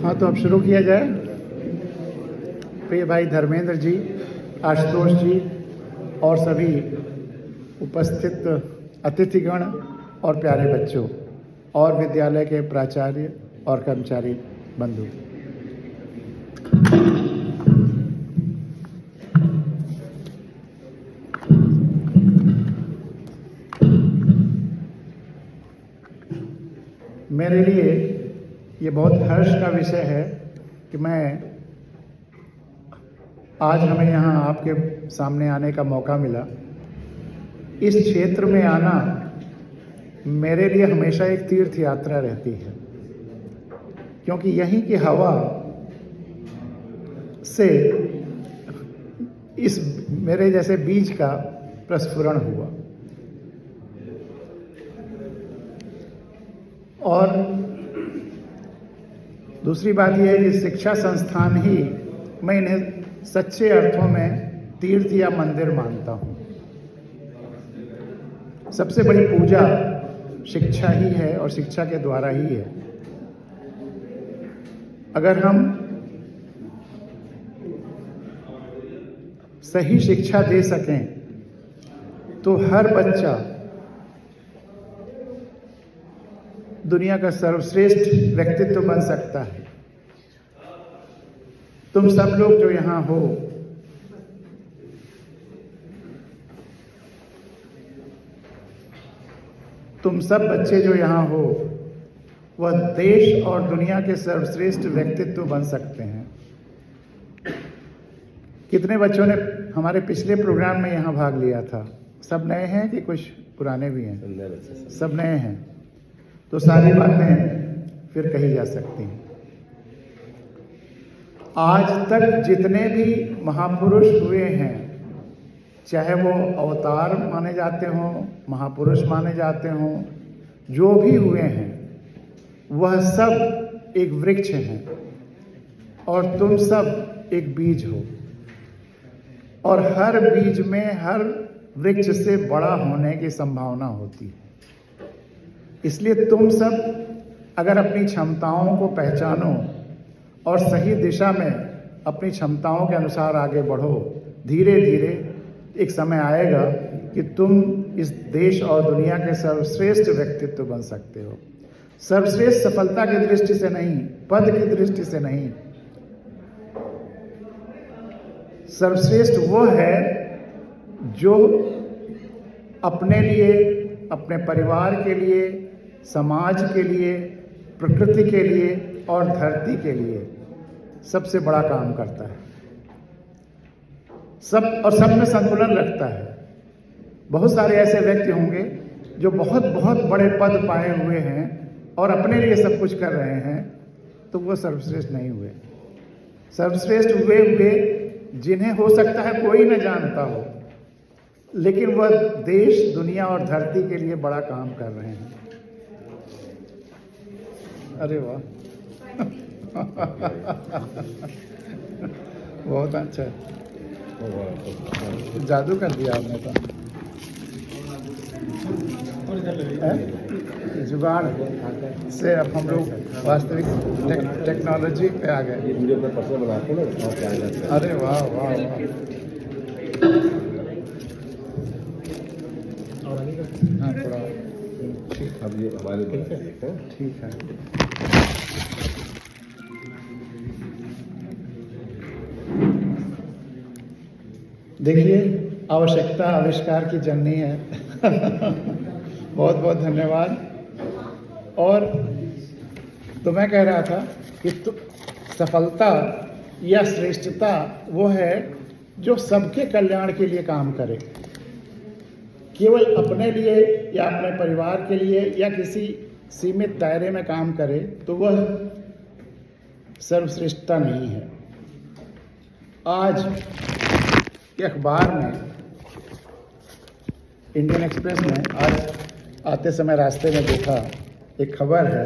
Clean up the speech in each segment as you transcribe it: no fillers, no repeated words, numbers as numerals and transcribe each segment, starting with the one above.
हाँ, तो अब शुरू किया जाए। प्रिय भाई धर्मेंद्र जी, आशुतोष जी और सभी उपस्थित अतिथिगण और प्यारे बच्चों और विद्यालय के प्राचार्य और कर्मचारी बंधु, मेरे लिए ये बहुत हर्ष का विषय है कि मैं आज हमें यहाँ आपके सामने आने का मौका मिला। इस क्षेत्र में आना मेरे लिए हमेशा एक तीर्थ यात्रा रहती है, क्योंकि यहीं की हवा से इस मेरे जैसे बीज का प्रस्फुरण हुआ। और दूसरी बात यह है कि शिक्षा संस्थान ही मैं इन्हें सच्चे अर्थों में तीर्थ या मंदिर मानता हूँ। सबसे बड़ी पूजा शिक्षा ही है और शिक्षा के द्वारा ही है। अगर हम सही शिक्षा दे सकें तो हर बच्चा दुनिया का सर्वश्रेष्ठ व्यक्तित्व बन सकता है। तुम सब लोग जो यहां हो, तुम सब बच्चे जो यहां हो, वह देश और दुनिया के सर्वश्रेष्ठ व्यक्तित्व बन सकते हैं। कितने बच्चों ने हमारे पिछले प्रोग्राम में यहां भाग लिया था? सब नए हैं कि कुछ पुराने भी हैं? सब नए हैं, तो सारी बातें फिर कही जा सकती हैं। आज तक जितने भी महापुरुष हुए हैं, चाहे वो अवतार माने जाते हों, महापुरुष माने जाते हों, जो भी हुए हैं, वह सब एक वृक्ष हैं और तुम सब एक बीज हो। और हर बीज में हर वृक्ष से बड़ा होने की संभावना होती है। इसलिए तुम सब अगर अपनी क्षमताओं को पहचानो और सही दिशा में अपनी क्षमताओं के अनुसार आगे बढ़ो, धीरे धीरे एक समय आएगा कि तुम इस देश और दुनिया के सर्वश्रेष्ठ व्यक्तित्व बन सकते हो। सर्वश्रेष्ठ सफलता की दृष्टि से नहीं, पद की दृष्टि से नहीं। सर्वश्रेष्ठ वो है जो अपने लिए, अपने परिवार के लिए, समाज के लिए, प्रकृति के लिए और धरती के लिए सबसे बड़ा काम करता है। सब में संतुलन रखता है। बहुत सारे ऐसे व्यक्ति होंगे जो बहुत बहुत बड़े पद पाए हुए हैं और अपने लिए सब कुछ कर रहे हैं, तो वो सर्वश्रेष्ठ नहीं हुए। सर्वश्रेष्ठ हुए जिन्हें हो सकता है कोई न जानता हो, लेकिन वह देश, दुनिया और धरती के लिए बड़ा काम कर रहे हैं। अरे वाह बहुत अच्छा, जादू कर दिया आपने तो। जुगाड़ से अब हम लोग वास्तविक टेक्नोलॉजी पे आ गए। अरे वाह वाह वाह, हाँ थोड़ा ठीक। अब ये हमारे ठीक है। देखिए, आवश्यकता आविष्कार की जननी है। बहुत बहुत धन्यवाद। और तो मैं कह रहा था कि सफलता या श्रेष्ठता वो है जो सबके कल्याण के लिए काम करे। केवल अपने लिए या अपने परिवार के लिए या किसी सीमित दायरे में काम करे तो वह सर्वश्रेष्ठता नहीं है। आज के अखबार में, इंडियन एक्सप्रेस में, आज आते समय रास्ते में देखा एक खबर है,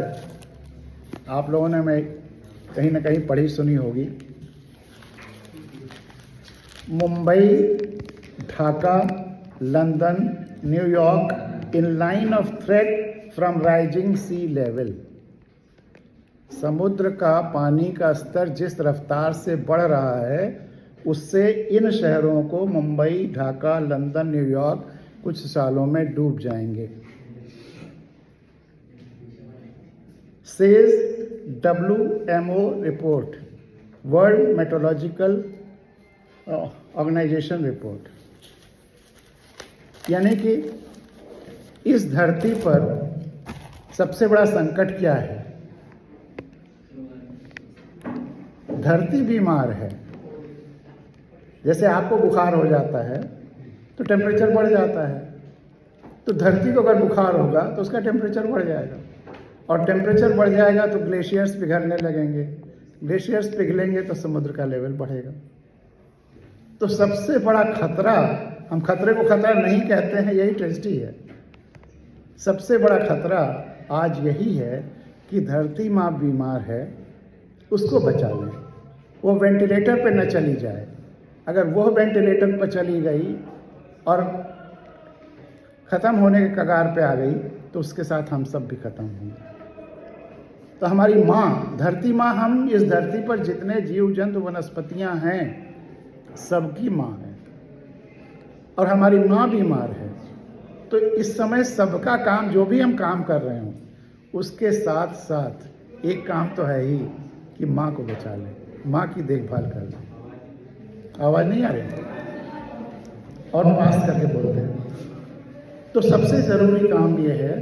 आप लोगों ने मैं कहीं ना कहीं पढ़ी सुनी होगी। Mumbai, Dhaka, London, New York in line of threat from rising sea level. समुद्र का पानी का स्तर जिस रफ्तार से बढ़ रहा है उससे इन शहरों को मुंबई, ढाका, लंदन, न्यूयॉर्क कुछ सालों में डूब जाएंगे। Says WMO report, world meteorological organisation report. यानी कि इस धरती पर सबसे बड़ा संकट क्या है? धरती बीमार है। जैसे आपको बुखार हो जाता है तो टेम्परेचर बढ़ जाता है, तो धरती को अगर बुखार होगा तो उसका टेम्परेचर बढ़ जाएगा, और टेम्परेचर बढ़ जाएगा तो ग्लेशियर्स पिघलने लगेंगे, ग्लेशियर्स पिघलेंगे तो समुद्र का लेवल बढ़ेगा। तो सबसे बड़ा खतरा, हम खतरे को खतरा नहीं कहते हैं, यही ट्रेजेडी है। सबसे बड़ा खतरा आज यही है कि धरती माँ बीमार है, उसको बचा लें, वो वेंटिलेटर पे न चली जाए। अगर वो वेंटिलेटर पर चली गई और ख़त्म होने के कगार पे आ गई तो उसके साथ हम सब भी ख़त्म होंगे। तो हमारी माँ, धरती माँ, हम इस धरती पर जितने जीव जंतु वनस्पतियाँ हैं सबकी माँ है, और हमारी माँ बीमार है। तो इस समय सबका काम, जो भी हम काम कर रहे हों, उसके साथ साथ एक काम तो है ही कि माँ को बचा लें, माँ की देखभाल कर लें। आवाज़ नहीं आ रही? और पास करके बोलते हैं। तो सबसे ज़रूरी काम ये है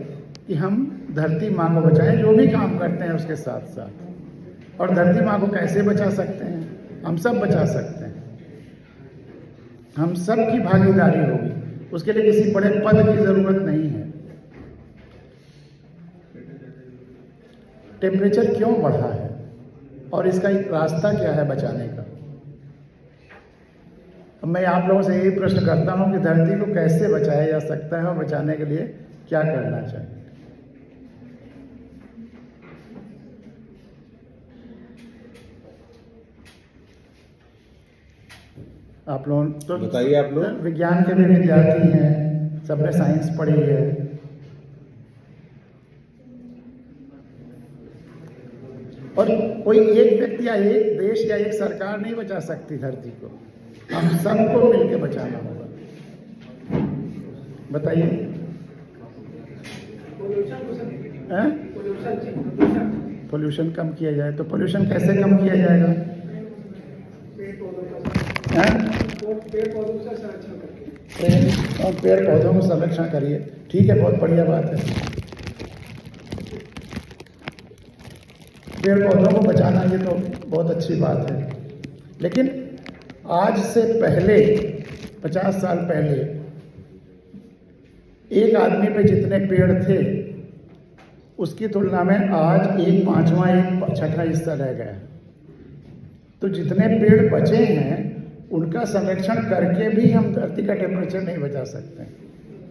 कि हम धरती माँ को बचाएं, जो भी काम करते हैं उसके साथ साथ। और धरती माँ को कैसे बचा सकते हैं? हम सब बचा सकते हैं, हम सब की भागीदारी होगी। उसके लिए किसी बड़े पद की ज़रूरत नहीं है। टेम्परेचर क्यों बढ़ा है और इसका एक रास्ता क्या है बचाने का? अब मैं आप लोगों से यही प्रश्न करता हूं कि धरती को कैसे बचाया जा सकता है और बचाने के लिए क्या करना चाहिए? आप लोग तो बताइए। आप लोग विज्ञान के भी विद्यार्थी हैं, सबने साइंस पढ़ी है। और कोई एक व्यक्ति या एक देश या एक सरकार नहीं बचा सकती धरती को, हम सबको मिलकर बचाना होगा। बताइए। पोल्यूशन कम किया जाए तो पोल्यूशन कैसे कम किया जाएगा? पेड़ पौधों को संरक्षण करिए, ठीक है, बहुत बढ़िया बात है। पेड़ पौधों को बचाना ये तो बहुत अच्छी बात है, लेकिन आज से पहले 50 साल पहले एक आदमी पे जितने पेड़ थे उसकी तुलना में आज 1/5 1/6 हिस्सा रह गया। तो जितने पेड़ बचे हैं उनका संरक्षण करके भी हम धरती का टेम्परेचर नहीं बचा सकते।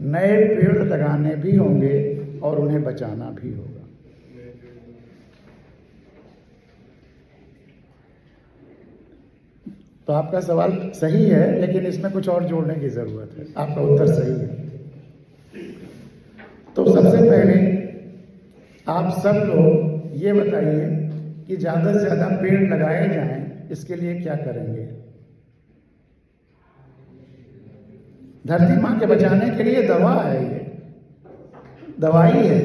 नए पेड़ लगाने भी होंगे और उन्हें बचाना भी होगा। तो आपका सवाल सही है, लेकिन इसमें कुछ और जोड़ने की ज़रूरत है। आपका उत्तर सही है। तो सबसे पहले आप सब लोग ये बताइए कि ज़्यादा से ज़्यादा पेड़ लगाए जाएं, इसके लिए क्या करेंगे? धरती माँ के बचाने के लिए दवा है, ये दवाई है।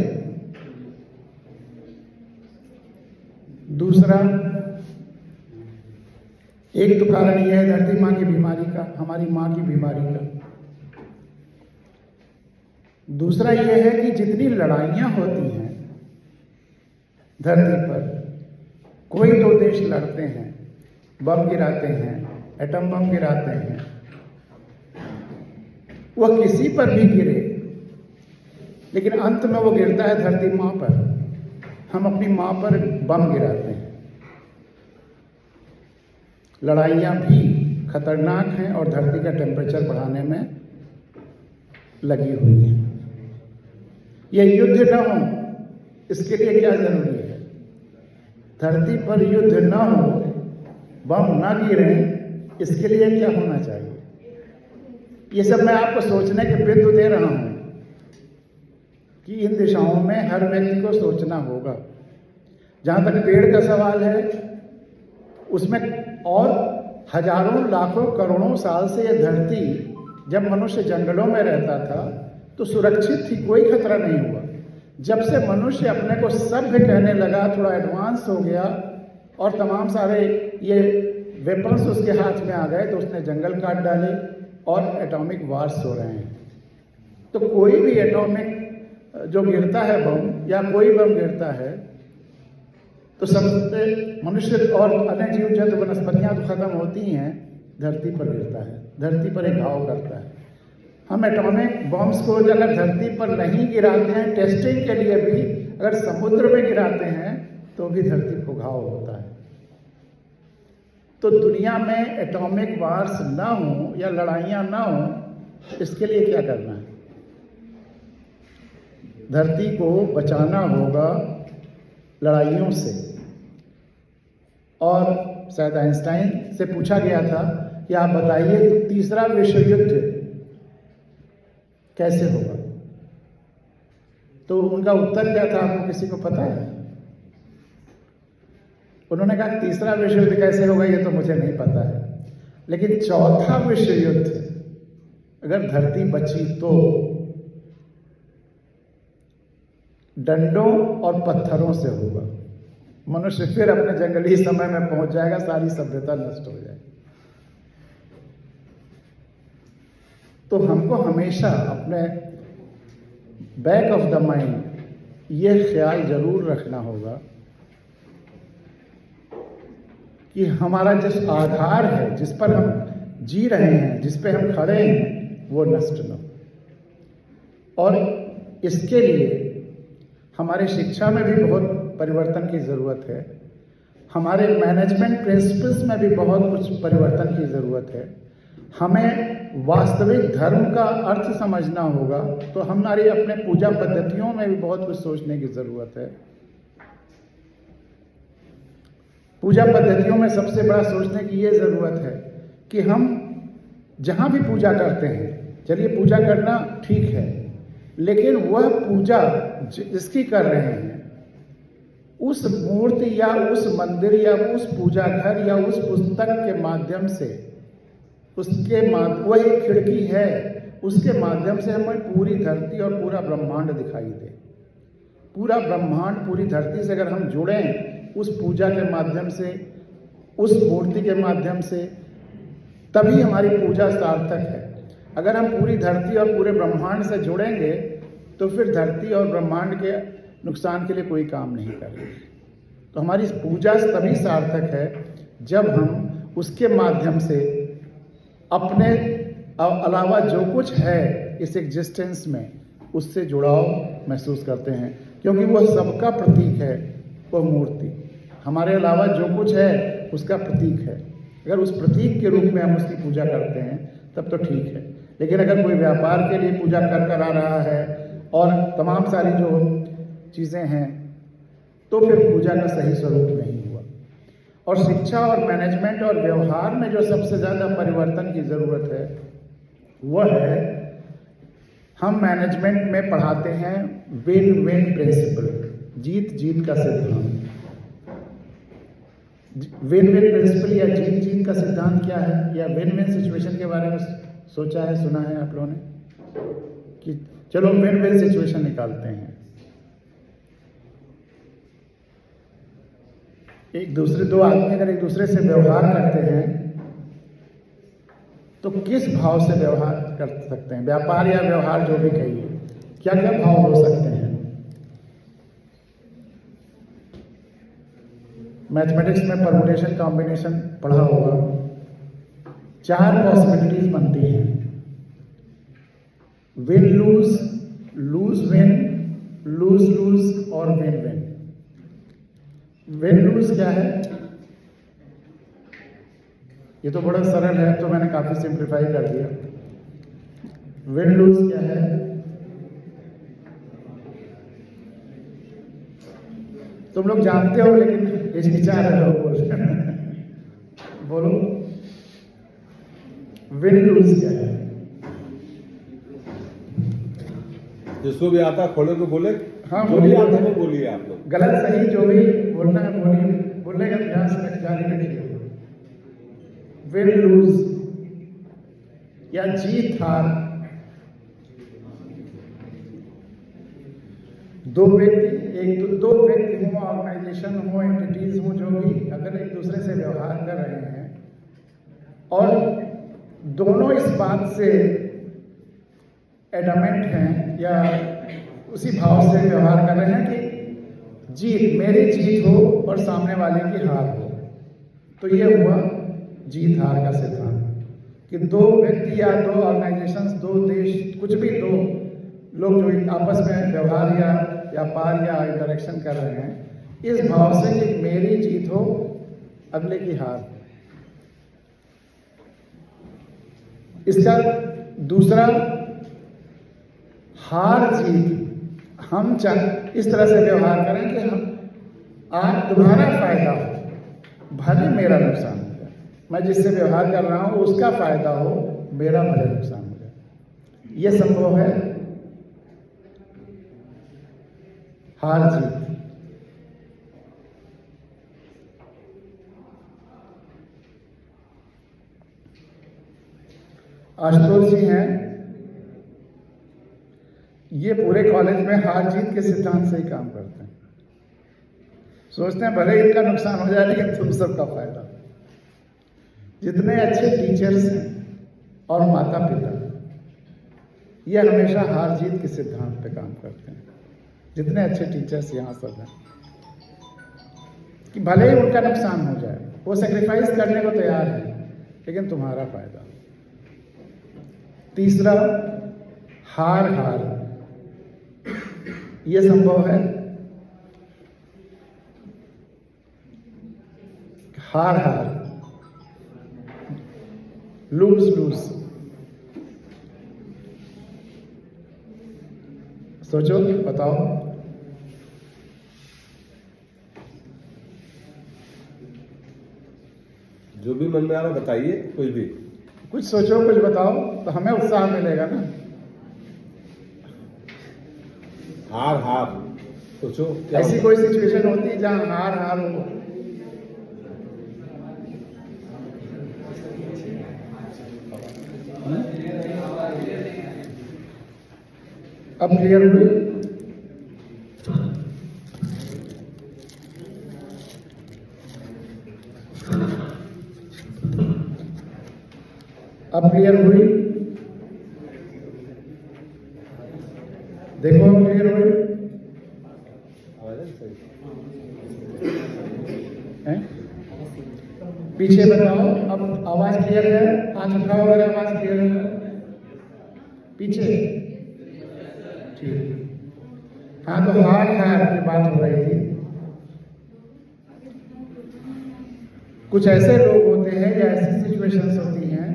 दूसरा, एक तो कारण यह है धरती माँ की बीमारी का, हमारी माँ की बीमारी का। दूसरा यह है कि जितनी लड़ाइयाँ होती हैं धरती पर, कोई दो देश लड़ते हैं, बम गिराते हैं, एटम बम गिराते हैं, वह किसी पर भी गिरे लेकिन अंत में वो गिरता है धरती माँ पर। हम अपनी माँ पर बम गिराते हैं। लड़ाइयाँ भी खतरनाक हैं और धरती का टेम्परेचर बढ़ाने में लगी हुई हैं। ये युद्ध न हो, इसके लिए क्या जरूरी है? धरती पर युद्ध न हो, बम न गिरे, इसके लिए क्या होना चाहिए? ये सब मैं आपको सोचने के बिंदु दे रहा हूं कि इन दिशाओं में हर व्यक्ति को सोचना होगा। जहाँ तक पेड़ का सवाल है, उसमें और हजारों लाखों करोड़ों साल से ये धरती, जब मनुष्य जंगलों में रहता था तो सुरक्षित थी, कोई खतरा नहीं हुआ। जब से मनुष्य अपने को सभ्य कहने लगा, थोड़ा एडवांस हो गया और तमाम सारे ये वेपन्स उसके हाथ में आ गए, तो उसने जंगल काट डाले और एटॉमिक वार्स हो रहे हैं। तो कोई भी एटॉमिक जो गिरता है बम, या कोई बम गिरता है, तो सबसे मनुष्य और अन्य जीव जंतु वनस्पतियां तो खत्म होती हैं, धरती पर गिरता है, धरती पर एक घाव करता है। हम एटॉमिक बॉम्ब्स को अगर धरती पर नहीं गिराते हैं, टेस्टिंग के लिए भी अगर समुद्र में गिराते हैं तो भी धरती को घाव होता है। तो दुनिया में एटॉमिक वार्स ना हो या लड़ाइयाँ ना हो, इसके लिए क्या करना है? धरती को बचाना होगा लड़ाइयों से। और शायद आइंस्टाइन से पूछा गया था कि आप बताइए कि तीसरा विश्व युद्ध कैसे होगा, तो उनका उत्तर क्या था, आपको किसी को पता है? उन्होंने कहा तीसरा विश्व युद्ध कैसे होगा ये तो मुझे नहीं पता है, लेकिन चौथा विश्व युद्ध अगर धरती बची तो डंडों और पत्थरों से होगा। मनुष्य फिर अपने जंगली समय में पहुंच जाएगा, सारी सभ्यता नष्ट हो जाएगी। तो हमको हमेशा अपने बैक ऑफ द माइंड ये ख्याल जरूर रखना होगा कि हमारा जिस आधार है, जिस पर हम जी रहे हैं, जिस पे हम खड़े हैं, वो नष्ट न हो। और इसके लिए हमारी शिक्षा में भी बहुत परिवर्तन की ज़रूरत है, हमारे मैनेजमेंट प्रिंसिपल्स में भी बहुत कुछ परिवर्तन की ज़रूरत है। हमें वास्तविक धर्म का अर्थ समझना होगा, तो हमारी अपने पूजा पद्धतियों में भी बहुत कुछ सोचने की ज़रूरत है। पूजा पद्धतियों में सबसे बड़ा सोचने की ये ज़रूरत है कि हम जहाँ भी पूजा करते हैं, चलिए पूजा करना ठीक है, लेकिन वह पूजा जिसकी कर रहे हैं, उस मूर्ति या उस मंदिर या उस पूजा घर या उस पुस्तक के माध्यम से, वह एक खिड़की है, उसके माध्यम से हमें पूरी धरती और पूरा ब्रह्मांड दिखाई दे। पूरा ब्रह्मांड, पूरी धरती से अगर हम जुड़ें उस पूजा के माध्यम से, उस मूर्ति के माध्यम से, तभी हमारी पूजा सार्थक है। अगर हम पूरी धरती और पूरे ब्रह्मांड से जुड़ेंगे तो फिर धरती और ब्रह्मांड के नुकसान के लिए कोई काम नहीं करेंगे। तो हमारी पूजा तभी सार्थक है जब हम उसके माध्यम से अपने अलावा जो कुछ है इस एग्जिस्टेंस में, उससे जुड़ाव महसूस करते हैं, क्योंकि वह सबका प्रतीक है। वह मूर्ति हमारे अलावा जो कुछ है उसका प्रतीक है। अगर उस प्रतीक के रूप में हम उसकी पूजा करते हैं तब तो ठीक है, लेकिन अगर कोई व्यापार के लिए पूजा कर आ रहा है और तमाम सारी जो चीज़ें हैं, तो फिर पूजा का सही स्वरूप नहीं हुआ। और शिक्षा और मैनेजमेंट और व्यवहार में जो सबसे ज़्यादा परिवर्तन की ज़रूरत है वह है, हम मैनेजमेंट में पढ़ाते हैं विन विन प्रिंसिपल, जीत जीत का सिद्धांत। विन विन प्रिंसिपल या जीत जीत का सिद्धांत क्या है, या विन विन सिचुएशन के बारे में सोचा है, सुना है आप लोगों ने? कि चलो विन विन सिचुएशन निकालते हैं। दो आदमी अगर एक दूसरे से व्यवहार करते हैं तो किस भाव से व्यवहार कर सकते हैं? व्यापार या व्यवहार जो भी कहिए, क्या क्या भाव हो सकते हैं? मैथमेटिक्स में परमुटेशन कॉम्बिनेशन पढ़ा होगा, 4 पॉसिबिलिटीज बनती हैं, win lose, lose win, lose lose और विन विन। विन लूज क्या है? ये तो बड़ा सरल है, तो मैंने काफी सिंप्लीफाई कर दिया। विन लूज क्या है? तुम लोग जानते हो लेकिन हिचकिचा रहे हो बोलो, विन लूज क्या है? जिसको भी आता खोले तो बोले। हाँ जो भी आता है वो बोलिए आप लोग। गलत सही जो भी बोलना है बोलिए, बोलने का ध्यान से जारी रखिए। विन लूज या जीत हार, दो व्यक्ति हो, ऑर्गेनाइजेशन हो, एंटिटीज हो, जो भी अगर एक दूसरे से व्यवहार कर रहे हैं और दोनों इस बात से एडमेंट हैं या उसी भाव से व्यवहार कर रहे हैं कि जीत मेरी जीत हो और सामने वाले की हार हो, तो ये हुआ जीत हार का सिद्धांत। कि दो व्यक्ति या दो ऑर्गेनाइजेशंस, दो देश, कुछ भी दो लोग जो आपस में व्यवहार या व्यापार या इंटरेक्शन कर रहे हैं इस भाव से कि मेरी जीत हो अगले की हार। इसका दूसरा हार जीत, हम इस तरह से व्यवहार करें कि हम आज तुम्हारा फायदा हो भले मेरा नुकसान हो जाए, मैं जिससे व्यवहार कर रहा हूं उसका फायदा हो मेरा भले नुकसान हो जाए। यह संभव है हार जीत। आशुतोष जी हैं, ये पूरे कॉलेज में हार जीत के सिद्धांत से ही काम करते हैं। सोचते हैं भले इनका नुकसान हो जाए लेकिन तुम सबका फायदा। जितने अच्छे टीचर्स हैं और माता पिता, ये हमेशा हार जीत के सिद्धांत पे काम करते हैं। जितने अच्छे टीचर्स यहाँ सब हैं कि भले ही उनका नुकसान हो जाए, वो सेक्रीफाइस करने को तैयार है लेकिन तुम्हारा फायदा। तीसरा हार हार, यह संभव है हार हार, लूज लूज। सोचो, बताओ। जो भी मन में आ रहा बताइए, कुछ भी, कुछ सोचो, कुछ बताओ तो हमें उत्साह मिलेगा ना। हार हार सोचो। ऐसी कोई सिचुएशन होती है जहां हार हार हो? अब क्लियर हुई? अब क्लियर हुई? देखो अब क्लियर हुई है? पीछे बताओ, अब आवाज क्लियर है? हाथ उठाओ अगर आवाज क्लियर है। पीछे ठीक। हाँ, तो हार हार की बात हो रही थी। कुछ ऐसे लोग होते हैं या ऐसी सिचुएशंस होती हैं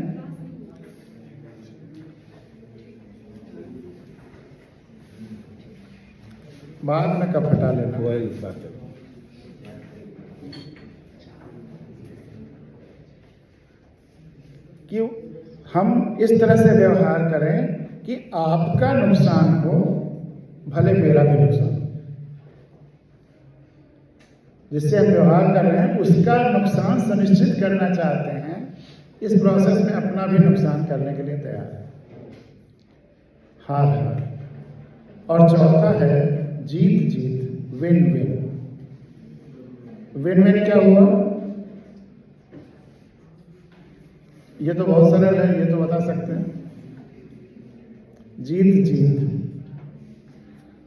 बाद में कब हटा लेना, वही बात है। कि हम इस तरह से व्यवहार करें कि आपका नुकसान हो भले मेरा भी नुकसान हो। जिससे हम व्यवहार कर रहे हैं उसका नुकसान सुनिश्चित करना चाहते हैं, इस प्रोसेस में अपना भी नुकसान करने के लिए तैयार है। हार हार। और चौथा है जीत जीत, विन विन। विन विन क्या हुआ? ये तो बहुत सरल है, ये तो बता सकते हैं। जीत जीत।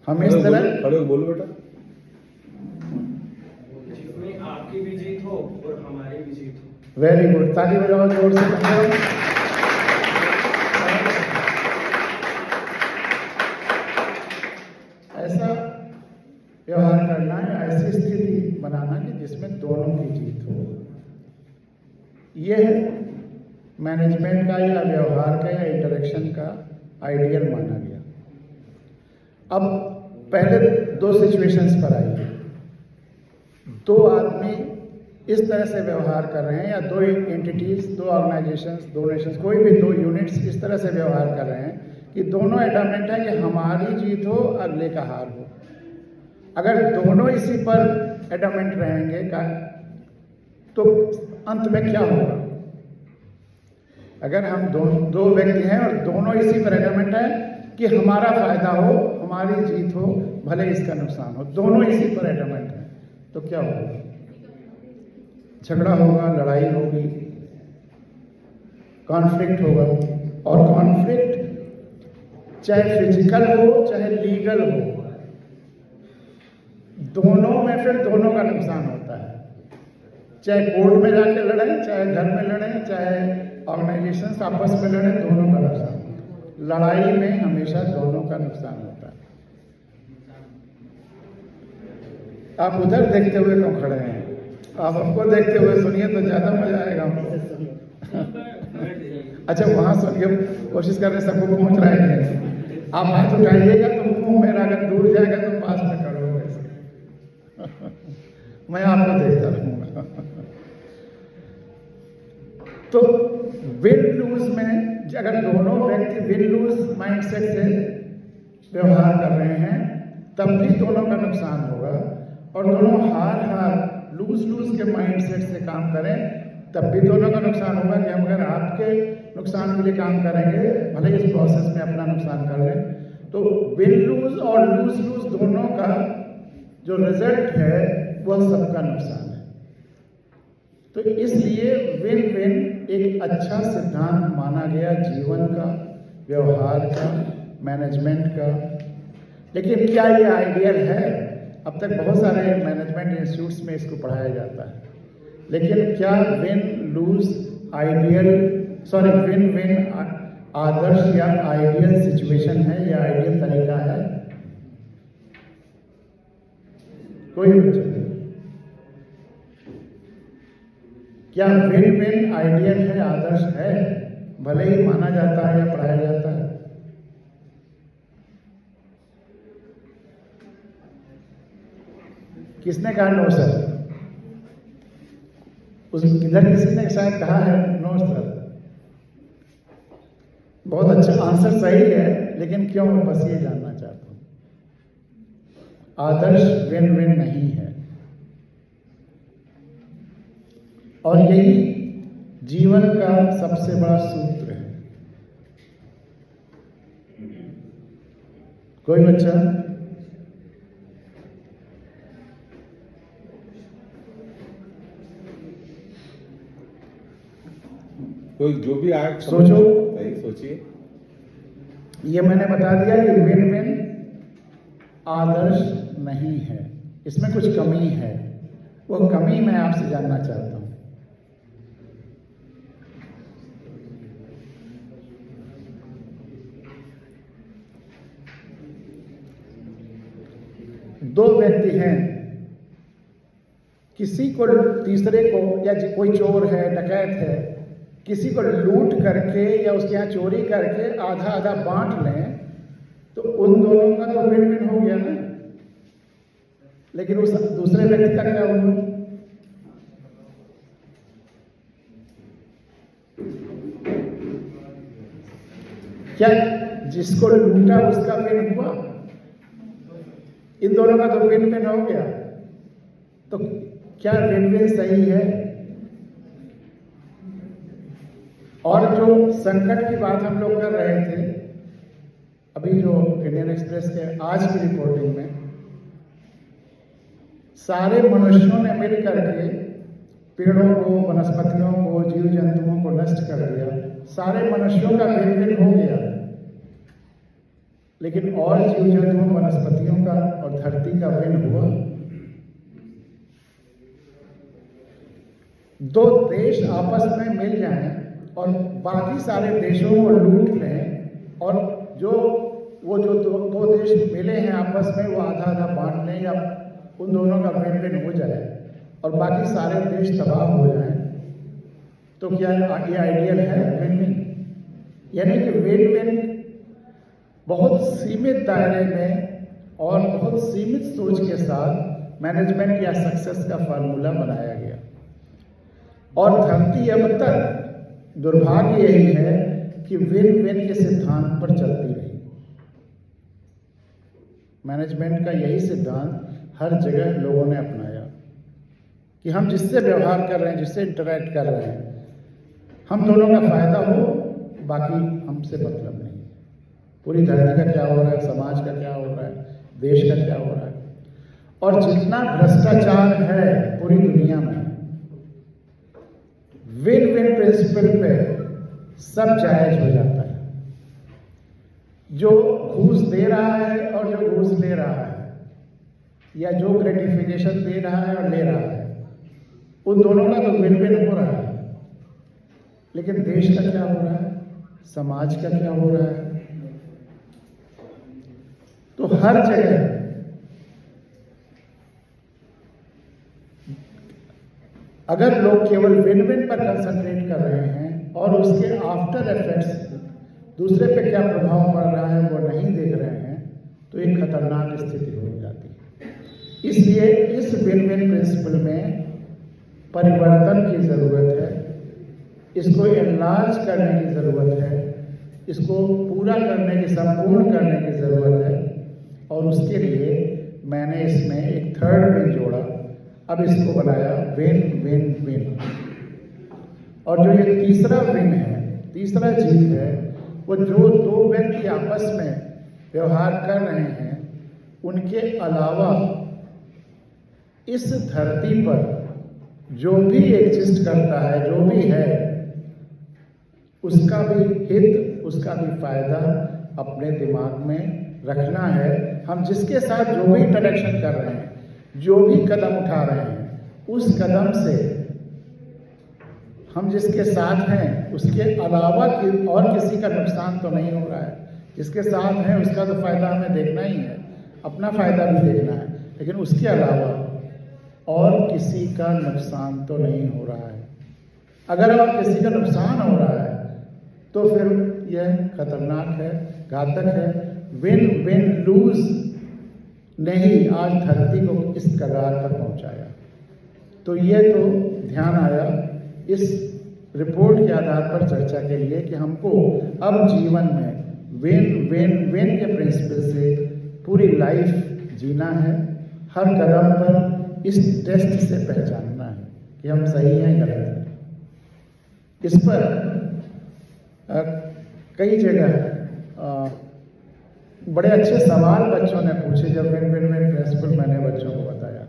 हम इस तरह खड़े हो बोलो बेटा। जिसमें आपकी भी जीत हो और हमारी भी जीत हो। वेरी गुड, ताली बजाओ जोर से। ऐसा व्यवहार करना है, ऐसी स्थिति बनाना कि जिसमें दोनों की जीत हो। यह मैनेजमेंट का या व्यवहार का या इंटरेक्शन का आइडियल माना गया। अब पहले दो सिचुएशंस पर आइए। दो आदमी इस तरह से व्यवहार कर रहे हैं या दो एंटिटीज, दो ऑर्गेनाइजेशंस, दो नेशंस, कोई भी दो यूनिट्स इस तरह से व्यवहार कर रहे हैं कि दोनों एडमेंट है कि हमारी जीत हो अगले का हार हो। अगर दोनों इसी पर एडमेंट रहेंगे का तो अंत में क्या होगा? अगर हम दो व्यक्ति हैं और दोनों इसी पर एडमेंट है कि हमारा फायदा हो, हमारी जीत हो, भले इसका नुकसान हो, दोनों इसी पर एडमेंट है, तो क्या होगा? झगड़ा होगा, लड़ाई होगी, कॉन्फ्लिक्ट होगा। और कॉन्फ्लिक्ट चाहे फिजिकल हो चाहे लीगल हो, दोनों में फिर दोनों का नुकसान होता है। चाहे कोर्ट में जाके लड़ें, चाहे घर में लड़ें, चाहे ऑर्गेनाइजेशंस आपस में लड़ें, दोनों का नुकसान होता है। लड़ाई में हमेशा दोनों का नुकसान होता है। आप उधर देखते हुए क्यों खड़े हैं? आप हमको देखते हुए सुनिए तो ज्यादा मजा आएगा हमको। अच्छा, वहां सुनिए, कोशिश कर रहे सबको पहुंच रहा है नहीं। आप हाथ उठाइएगा तो मुंह मेरा अगर दूर जाएगा तो पास में खड़े हो ऐसे। मैं आपको देखता रहूंगा। तो विन लूज में अगर दोनों व्यक्ति विन लूज माइंडसेट से व्यवहार कर रहे हैं तब भी दोनों का नुकसान होगा, और दोनों हार लूज के माइंडसेट से काम करें तब भी दोनों का नुकसान होगा। कि हम अगर आपके नुकसान के लिए काम करेंगे, भले इस प्रोसेस में अपना नुकसान कर लें, तो विन लूज और लूज दोनों का जो रिजल्ट है वह सबका नुकसान है। तो इसलिए विन विन एक अच्छा सिद्धांत माना गया जीवन का, व्यवहार का, मैनेजमेंट का। लेकिन क्या ये आइडियल है? अब तक बहुत सारे मैनेजमेंट इंस्टीट्यूट्स में इसको पढ़ाया जाता है, लेकिन क्या win lose ideal win win आदर्श या आइडियल सिचुएशन है या आइडियल तरीका है? कोई बच्चा क्या विन विन आइडियल है, आदर्श है, भले ही माना जाता है या पढ़ाया जाता है? किसने कहा नो सर? उस इधर किसी ने शायद कहा है नो सर। बहुत अच्छा आंसर, सही है, लेकिन क्यों? मैं बस ये जानना चाहता हूं। आदर्श विन विन नहीं है, और यही जीवन का सबसे बड़ा सूत्र है। कोई बच्चा? कोई जो भी आए सोचो। सोचिए। ये मैंने बता दिया कि विन विन आदर्श नहीं है, इसमें कुछ कमी है। वो कमी मैं आपसे जानना चाहता हूं। दो व्यक्ति हैं, किसी को, तीसरे को, या कोई चोर है, डकैत है, किसी को लूट करके या उसके यहाँ चोरी करके आधा आधा बांट लें, तो उन दोनों का तो विन विन हो गया ना। लेकिन उस दूसरे व्यक्ति का क्या हुआ? क्या जिसको लूटा उसका विन हुआ? इन दोनों का तो विन विन हो गया। तो क्या विन विन सही है? और जो संकट की बात हम लोग कर रहे थे अभी, जो इंडियन एक्सप्रेस के आज की रिपोर्टिंग में, सारे मनुष्यों ने मिल करके पेड़ों को, वनस्पतियों को, जीव जंतुओं को नष्ट कर दिया। सारे मनुष्यों का विन विन हो गया, लेकिन और जीव जंतुओं, वनस्पतियों का और धरती का विन हुआ? दो देश आपस में मिल जाएं और बाकी सारे देशों को लूट लें, और जो दो देश मिले हैं आपस में वो आधा आधा बांट लें, या उन दोनों का विन विन हो जाए और बाकी सारे देश तबाह हो जाएं, तो क्या ये आइडियल है विन विन? यानी कि विन विन बहुत सीमित दायरे में और बहुत सीमित सोच के साथ मैनेजमेंट या सक्सेस का फार्मूला बनाया गया। और धरती अब तक, दुर्भाग्य यही है कि विन विन के सिद्धांत पर चलती रही। मैनेजमेंट का यही सिद्धांत हर जगह लोगों ने अपनाया कि हम जिससे व्यवहार कर रहे हैं, जिससे इंटरेक्ट कर रहे हैं, हम दोनों का फायदा हो, बाकी हमसे मतलब नहीं। पूरी धरती का क्या हो रहा है, समाज का क्या हो रहा है, देश का क्या हो रहा है, और जितना भ्रष्टाचार है पूरी दुनिया में, विन विन प्रिंसिपल पे सब जायज हो जाता है। जो घूस दे रहा है और जो घूस ले रहा है, या जो ग्रेटिफिकेशन दे रहा है और ले रहा है, उन दोनों का तो विन विन हो रहा है। लेकिन देश का क्या हो रहा है, समाज का क्या हो रहा है? तो हर जगह अगर लोग केवल विन विन पर कंसंट्रेट कर रहे हैं और उसके आफ्टर इफेक्ट्स दूसरे पे क्या प्रभाव पड़ रहा है वो नहीं देख रहे हैं, तो एक खतरनाक स्थिति हो जाती है। इसलिए इस विन विन प्रिंसिपल में परिवर्तन की जरूरत है, इसको एनलार्ज करने की जरूरत है, इसको पूरा करने की, संपूर्ण करने की जरूरत है। और उसके लिए मैंने इसमें एक थर्ड विन जोड़ा, अब इसको बनाया विन विन विन। और जो ये तीसरा विन है, तीसरा जीत है, वो जो दो व्यक्ति आपस में व्यवहार कर रहे हैं, उनके अलावा इस धरती पर जो भी एग्जिस्ट करता है, जो भी है, उसका भी हित, उसका भी फायदा अपने दिमाग में रखना है। हम जिसके साथ जो भी इंटरेक्शन कर रहे हैं, जो भी कदम उठा रहे हैं, उस कदम से हम जिसके साथ हैं उसके अलावा और किसी का नुकसान तो नहीं हो रहा है। जिसके साथ हैं उसका तो फायदा हमें देखना ही है, अपना फायदा भी देखना है, लेकिन उसके अलावा और किसी का नुकसान तो नहीं हो रहा है। अगर और किसी का नुकसान हो रहा है तो फिर यह खतरनाक है, घातक है। विन विन लूज ने ही आज धरती को इस कगार पर पहुंचाया। तो ये तो ध्यान आया इस रिपोर्ट के आधार पर चर्चा के लिए कि हमको अब जीवन में विन विन विन के प्रिंसिपल से पूरी लाइफ जीना है। हर कदम पर इस टेस्ट से पहचानना है कि हम सही हैं, गलत हैं। इस पर कई जगह बड़े अच्छे सवाल बच्चों ने पूछे जब विन विन विन प्रिंसिपल मैंने बच्चों को बताया।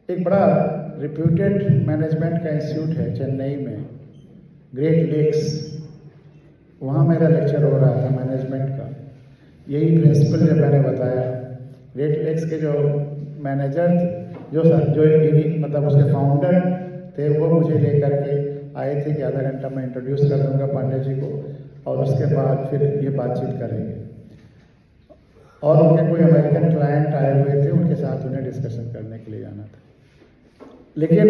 एक बड़ा रिप्यूटेड मैनेजमेंट का इंस्टीट्यूट है चेन्नई में, ग्रेट लेक्स, वहाँ मेरा लेक्चर हो रहा था मैनेजमेंट का। यही प्रिंसिपल जब मैंने बताया, ग्रेट लेक्स के जो मैनेजर जो मतलब उसके फाउंडर थे, वो मुझे लेकर के आए थे कि आधा घंटा मैं इंट्रोड्यूस कर दूंगा पांडे जी को और उसके बाद फिर ये बातचीत करेंगे। और उनके कोई अमेरिकन क्लाइंट आए हुए थे, उनके साथ उन्हें डिस्कशन करने के लिए जाना था। लेकिन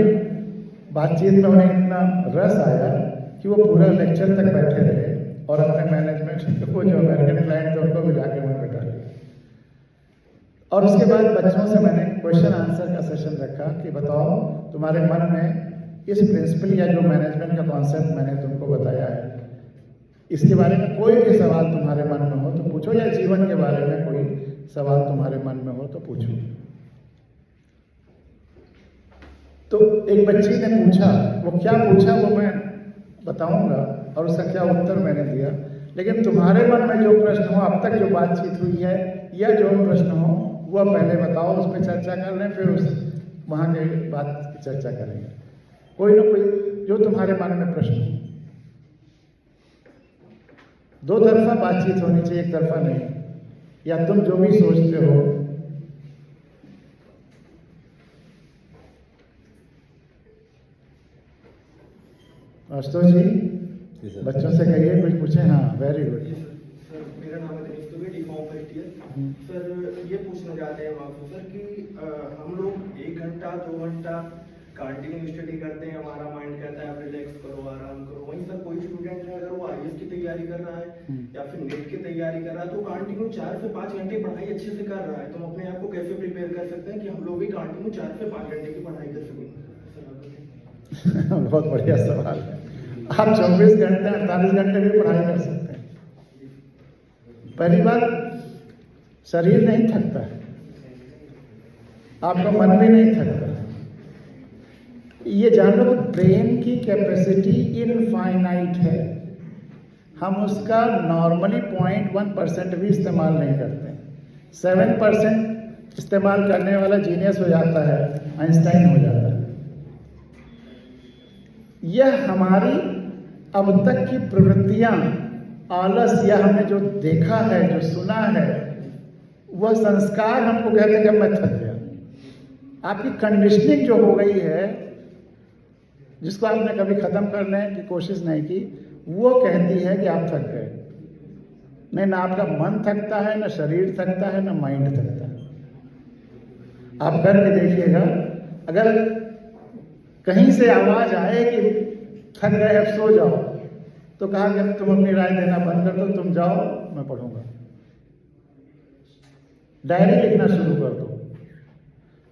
बातचीत में उन्हें इतना रस आया कि वो पूरा लेक्चर तक बैठे रहे और अपने मैनेजमेंट को जो अमेरिकन क्लाइंट थे उनको भी जाके वहाँ बैठा लिया। और उसके बाद बच्चों से मैंने क्वेश्चन आंसर का सेशन रखा कि बताओ तुम्हारे मन में इस प्रिंसिपल या जो मैनेजमेंट का कॉन्सेप्ट मैंने तुमको बताया है, इसके बारे में कोई भी सवाल तुम्हारे मन में हो तो पूछो, या जीवन के बारे में कोई सवाल तुम्हारे मन में हो तो पूछो। तो एक बच्ची ने पूछा, वो क्या पूछा वो मैं बताऊंगा और उसका क्या उत्तर मैंने दिया, लेकिन तुम्हारे मन में जो प्रश्न हो, अब तक जो बातचीत हुई है या जो प्रश्न हो वो पहले बताओ, उस पर चर्चा कर लें, फिर उस वहाँ के बात चर्चा करेंगे। कोई ना कोई जो तुम्हारे मन में प्रश्न हो। दो तरफा बातचीत होनी चाहिए, एक तरफा नहीं। या तुम जो भी सोचते हो आशुतोष जी बच्चों से कहिए, कुछ पूछे। हाँ, वेरी गुड। सर मेरा नाम है Dinesh Dubey, D com first year. Sir ये पूछना चाहते हैं आपसे सर कि हम लोग 1 घंटा 2 घंटा कंटिन्यू स्टडी करते हैं, हमारा माइंड कहता है रिलैक्स करो, आराम करो। वहीं सर कोई स्टूडेंट है अगर वो IAS की तैयारी कर रहा है या फिर नेट की तैयारी कर रहा है तो कंटिन्यू 4 से 5 घंटे पढ़ाई अच्छे से कर रहा है, तो हम अपने आप को कैसे प्रिपेयर कर सकते हैं कि हम लोग भी कंटिन्यू 4 से 5 घंटे की पढ़ाई कर सकें? बहुत बढ़िया सवाल है। आप 24 घंटे 48 घंटे भी पढ़ाई कर सकते हैं। पहली बात, शरीर नहीं थकता है, आपका मन भी नहीं थकता। ये जान लो कि ब्रेन की कैपेसिटी इनफाइनाइट है, हम उसका नॉर्मली 0.1% भी इस्तेमाल नहीं करते। 7% इस्तेमाल करने वाला जीनियस हो जाता है, आइंस्टाइन हो जाता है। यह हमारी अब तक की प्रवृत्तियां, आलस, या हमने जो देखा है, जो सुना है, वह संस्कार हमको कहते हैं कि मैं थक गया। आपकी कंडीशनिंग जो हो गई है, जिसको आपने कभी खत्म करने की कोशिश नहीं की, वो कहती है कि आप थक गए। नहीं, ना आपका मन थकता है, ना शरीर थकता है, ना माइंड थकता है। आप करके देखिएगा, अगर कहीं से आवाज आए कि थक गए अब सो जाओ, तो कहा कि तुम अपनी राय देना बंद कर दो, तुम जाओ, मैं पढ़ूंगा। डायरी लिखना शुरू कर दो।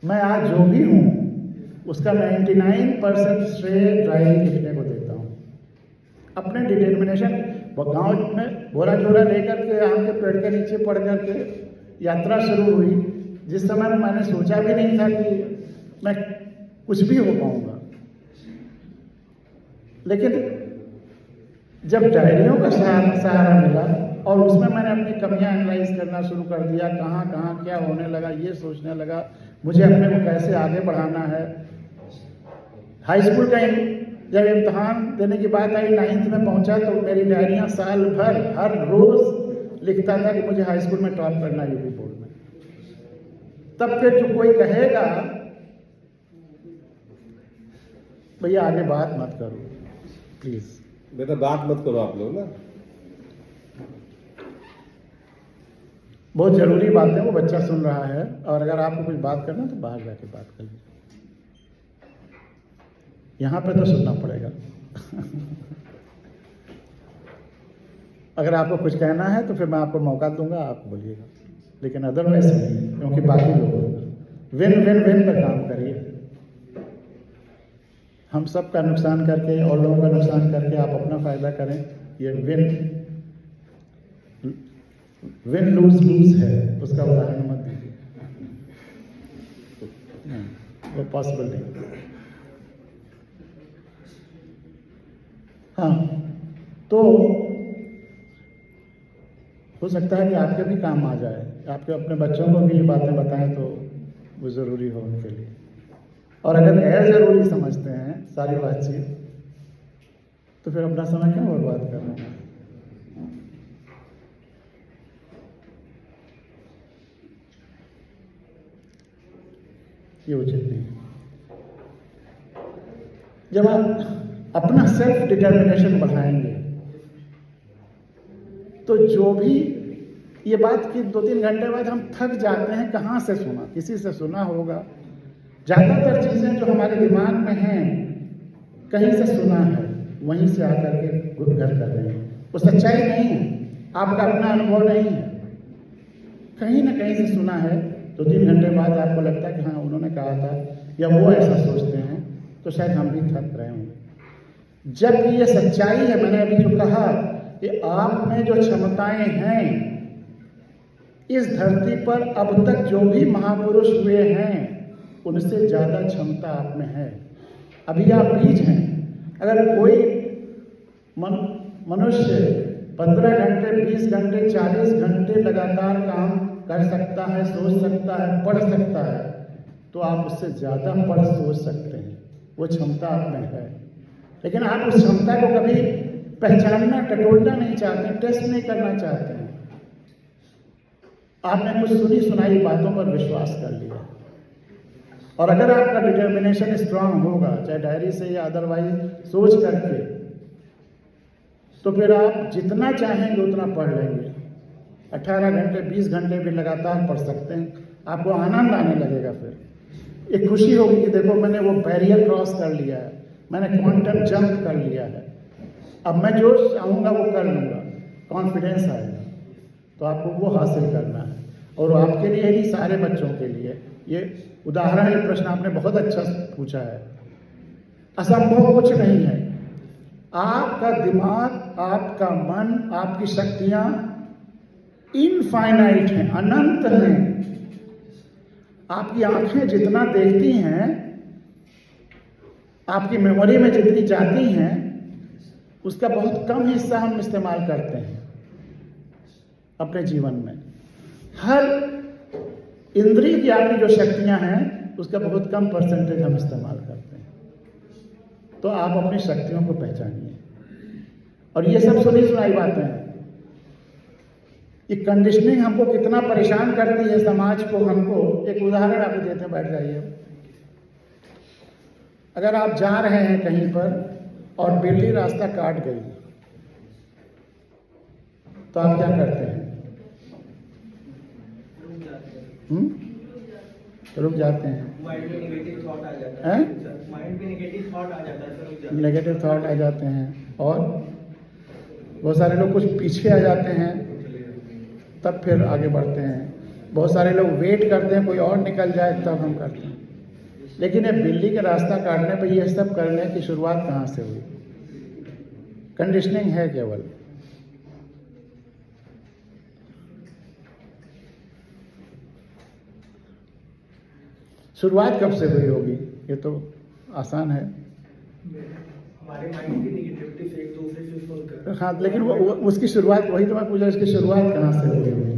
मैं आज जो भी हूं उसका 99% श्रेय डायरी लिखने को देता हूं। अपने डिटर्मिनेशन, गांव में बोरा झोरा लेकर के आम के पेड़ के नीचे पड़ करके यात्रा शुरू हुई, जिस समय में मैंने सोचा भी नहीं था कि मैं कुछ भी हो पाऊंगा। लेकिन जब डायरियों का सहारा मिला और उसमें मैंने अपनी कमियां एनालाइज करना शुरू कर दिया, कहाँ कहाँ क्या होने लगा, ये सोचने लगा मुझे अपने को कैसे आगे बढ़ाना है। हाई स्कूल का जब इम्तहान देने की बात आई, 9th में पहुंचा, तो मेरी डायरियां साल भर हर रोज लिखता था कि मुझे हाई स्कूल में टॉप करना यूपी बोर्ड में। तब फिर जो कोई कहेगा भैया आगे बात मत करो प्लीज, बेटा बात मत करो आप लोग ना, बहुत जरूरी बात है, वो बच्चा सुन रहा है, और अगर आपको कुछ बात करना तो बाहर जाके बात कर लीजिए, यहां पे तो सुनना पड़ेगा। अगर आपको कुछ कहना है तो फिर मैं आपको मौका दूंगा, आप बोलिएगा, लेकिन अदरवाइज नहीं, क्योंकि बाकी लोग विन विन विन पर काम करिए। हम सब का नुकसान करके और लोगों का नुकसान करके आप अपना फायदा करें, ये विन लूज लूज है, उसका उदाहरण मत दीजिए, वो पॉसिबल नहीं। हाँ, तो हो सकता है कि आपके भी काम आ जाए, आपके अपने बच्चों को भी ये बातें बताएं तो वो ज़रूरी हो उनके लिए। और अगर गैर ज़रूरी समझते हैं सारी बातचीत, तो फिर अपना समय क्यों बर्बाद कर रहे हैं। ये उचित नहीं है। जब आप अपना सेल्फ डिटर्मिनेशन बढ़ाएंगे तो जो भी ये बात कि 2-3 घंटे बाद हम थक जाते हैं, कहाँ से सुना, किसी से सुना होगा। ज़्यादातर चीज़ें जो हमारे दिमाग में हैं कहीं से सुना है, वहीं से आकर के घर कर रहे हैं। वो सच्चाई नहीं है, आपका अपना अनुभव नहीं है, कहीं ना कहीं से सुना है। 2-3 घंटे बाद आपको लगता है कि हाँ उन्होंने कहा था, या वो ऐसा सोचते हैं, तो शायद हम भी थक रहे होंगे। जबकि ये सच्चाई है, मैंने अभी जो कहा कि आप में जो क्षमताएं हैं, इस धरती पर अब तक जो भी महापुरुष हुए हैं उनसे ज़्यादा क्षमता आप में है। अभी आप बीज हैं। अगर कोई मनुष्य 15 घंटे, 20 घंटे, 40 घंटे लगातार काम कर सकता है, सोच सकता है, पढ़ सकता है, तो आप उससे ज़्यादा पढ़ सोच सकते हैं। वो क्षमता आप में है, लेकिन आप उस क्षमता को कभी पहचानना, टटोलना नहीं चाहते, टेस्ट नहीं करना चाहते हैं। आपने कुछ सुनी सुनाई बातों पर विश्वास कर लिया। और अगर आपका डिटर्मिनेशन स्ट्रांग होगा, चाहे डायरी से या अदरवाइज सोच करके, तो फिर आप जितना चाहेंगे उतना पढ़ लेंगे। 18 घंटे, 20 घंटे भी लगातार पढ़ सकते हैं। आपको आनंद आने लगेगा, फिर एक खुशी होगी कि देखो मैंने वो बैरियर क्रॉस कर लिया है, मैंने क्वांटम जंप कर लिया है, अब मैं जो चाहूँगा वो कर लूँगा, कॉन्फिडेंस आएगा। तो आपको वो हासिल करना है, और आपके लिए ही, सारे बच्चों के लिए। ये उदाहरण, ये प्रश्न आपने बहुत अच्छा पूछा है। असंभव कुछ नहीं है। आपका दिमाग, आपका मन, आपकी शक्तियां इनफाइनाइट हैं, अनंत हैं। आपकी आंखें जितना देखती हैं, आपकी मेमोरी में जितनी जाती हैं, उसका बहुत कम हिस्सा हम इस्तेमाल करते हैं अपने जीवन में। हर इंद्रिय की आपकी जो शक्तियां हैं, उसका बहुत कम परसेंटेज हम इस्तेमाल करते हैं। तो आप अपनी शक्तियों को पहचानिए। और ये सब सुनी सुनाई बातें हैं। ये कंडीशनिंग हमको कितना परेशान करती है, समाज को, हमको। एक उदाहरण आपको देते हैं, बैठ जाइए। अगर आप जा रहे हैं कहीं पर और बिल्ली रास्ता काट गई, तो आप क्या करते हैं? रुक जाते हैं। माइंड में नेगेटिव थॉट आ जाता है। माइंड में नेगेटिव थॉट आ जाता है, रुक जाते हैं। नेगेटिव थॉट आ जाते हैं। और बहुत सारे लोग कुछ पीछे आ जाते हैं, तब फिर आगे बढ़ते हैं। बहुत सारे लोग वेट करते हैं कोई और निकल जाए, तब हम करते हैं। लेकिन ये बिल्ली का रास्ता काटने पर ये सब करने की शुरुआत कहाँ से हुई? कंडीशनिंग है केवल। शुरुआत कब से हुई होगी? ये तो आसान है। हमारे माइंड की नेगेटिविटी से एक दूसरे से सुनकर। हाँ, लेकिन वो उसकी शुरुआत, वही तो मैं पूछा, इसकी शुरुआत कहाँ से हुई होगी?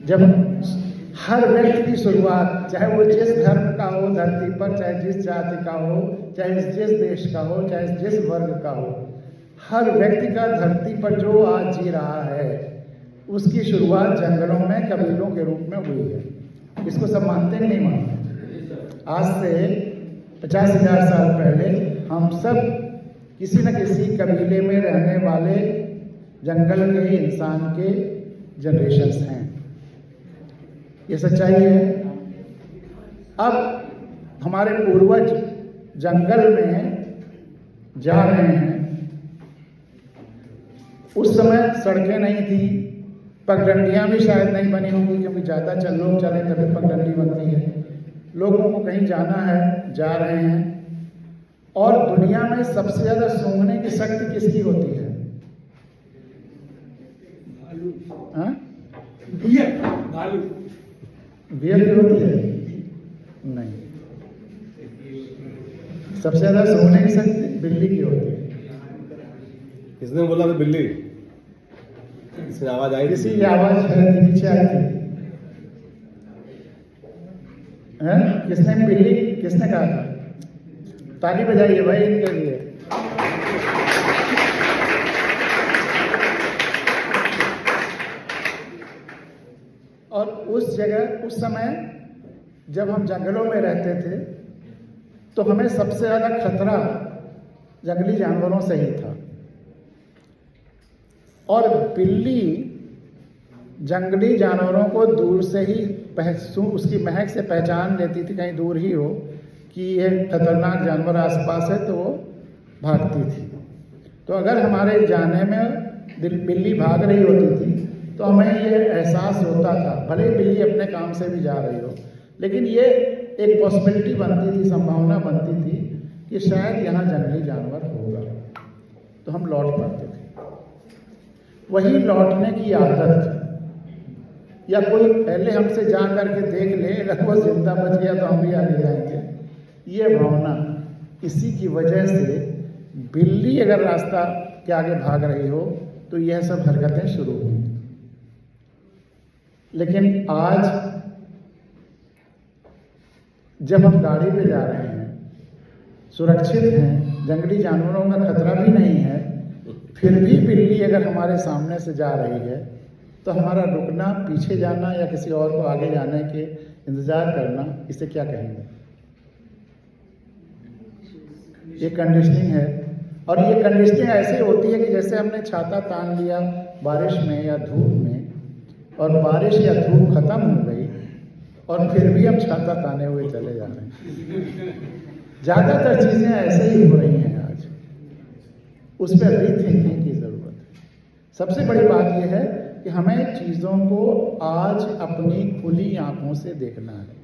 जब हर व्यक्ति की शुरुआत, चाहे वो जिस धर्म का हो धरती पर, चाहे जिस जाति का हो, चाहे जिस देश का हो, चाहे जिस वर्ग का हो, हर व्यक्ति का धरती पर जो आज जी रहा है, उसकी शुरुआत जंगलों में कबीलों के रूप में हुई है। इसको सब मानते नहीं मानते? आज से 50,000 साल पहले हम सब किसी न किसी कबीले में रहने वाले जंगल के इंसान के जनरेशन्स हैं। ये सच्चाई है। अब हमारे पूर्वज जंगल में जा रहे हैं। उस समय सड़कें नहीं थी, पगडंडियां भी शायद नहीं बनी होंगी, क्योंकि ज़्यादा लोग चले तभी पगडंडी बनती है। लोगों को कहीं जाना है, जा रहे हैं। और दुनिया में सबसे ज़्यादा सूंघने की शक्ति किसकी होती है? भालू। बियर की होती है? नहीं, सबसे ज़्यादा सूंघने की शक्ति बिल्ली की होती है। किसने बोला था बिल्ली? किसी आवाज आई? किसी की आवाज पीछे आई थी। किसने? बिल्ली। किसने कहा था? ताली बजाइए भाई इनके लिए। और उस जगह, उस समय जब हम जंगलों में रहते थे, तो हमें सबसे ज़्यादा खतरा जंगली जानवरों से ही था। और बिल्ली जंगली जानवरों को दूर से ही उसकी महक से पहचान लेती थी, कहीं दूर ही हो कि यह खतरनाक जानवर आसपास है, तो वो भागती थी। तो अगर हमारे जाने में बिल्ली भाग रही होती थी, तो हमें ये एहसास होता था, भले ही बिल्ली अपने काम से भी जा रही हो, लेकिन ये एक पॉसिबिलिटी बनती थी, संभावना बनती थी कि शायद यहाँ जंगली जानवर होगा। तो हम लौट पड़ते थे। वही लौटने की आदत, या कोई पहले हमसे जा करके देख ले, अगर वो जिंदा बच गया तो हम भी आगे जाएंगे, ये भावना, इसी की वजह से बिल्ली अगर रास्ता के आगे भाग रही हो तो यह सब हरकतें शुरू हुई। लेकिन आज जब हम गाड़ी पे जा रहे हैं, सुरक्षित हैं, जंगली जानवरों का खतरा भी नहीं है, फिर भी बिल्ली अगर हमारे सामने से जा रही है, तो हमारा रुकना, पीछे जाना या किसी और को आगे जाने के इंतजार करना, इसे क्या कहेंगे? ये कंडीशनिंग है। और ये कंडीशनिंग ऐसे होती है कि जैसे हमने छाता तान लिया बारिश में या धूप में, और बारिश या धूप खत्म हो गई, और फिर भी हम छाता ताने हुए चले जा रहे हैं। ज़्यादातर चीज़ें ऐसे ही हो रही हैं आज। उस पर रीथिंकिंग की ज़रूरत है। सबसे बड़ी बात यह है कि हमें चीज़ों को आज अपनी खुली आंखों से देखना है।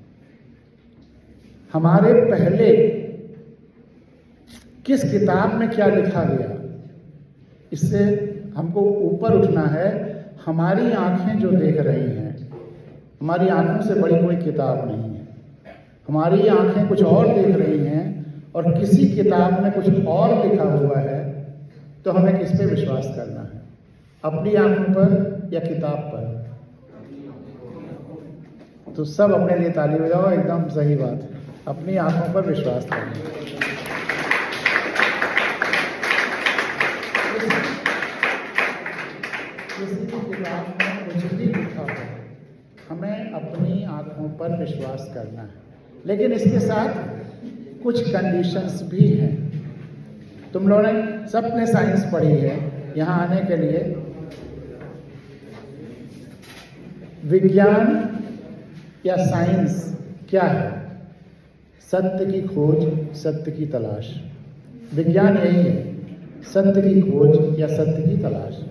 हमारे पहले किस किताब में क्या लिखा गया, इससे हमको ऊपर उठना है। हमारी आंखें जो देख रही हैं, हमारी आंखों से बड़ी कोई किताब नहीं है। हमारी आंखें कुछ और देख रही हैं और किसी किताब में कुछ और लिखा हुआ है, तो हमें किस पे विश्वास करना है, अपनी आंखों पर या किताब पर? तो सब अपने लिए ताली बजाओ, एकदम सही बात है, अपनी आंखों पर विश्वास करना। किसी किताब में कुछ भी लिखा हो, हमें अपनी आंखों पर विश्वास करना है। लेकिन इसके साथ कुछ कंडीशंस भी हैं। तुम लोगों ने सबने साइंस पढ़ी है, यहाँ आने के लिए विज्ञान या साइंस क्या है? सत्य की खोज, सत्य की तलाश। विज्ञान यही है, सत्य की खोज या सत्य की तलाश।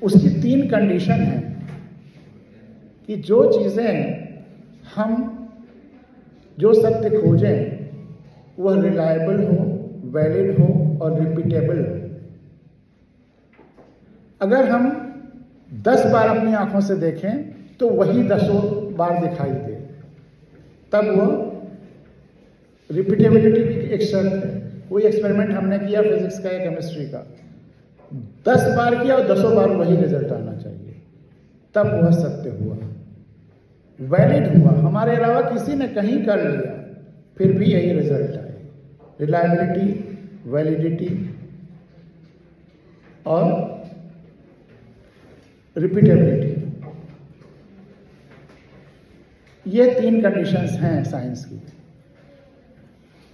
उसकी 3 कंडीशन है कि जो चीजें हम जो सत्य खोजें वह रिलायबल हो, वैलिड हो और रिपीटेबल हो। अगर हम 10 बार अपनी आंखों से देखें तो वही 10 बार दिखाई दे, तब वह रिपीटेबिलिटी की एक शर्त है। कोई एक्सपेरिमेंट हमने किया फिजिक्स का या केमिस्ट्री का, 10 बार किया और 10 बार वही रिजल्ट आना चाहिए, तब वह सत्य हुआ, वैलिड हुआ। हमारे अलावा किसी ने कहीं कर लिया फिर भी यही रिजल्ट आए। रिलायबिलिटी, वैलिडिटी और रिपीटेबिलिटी, ये 3 कंडीशंस हैं साइंस की।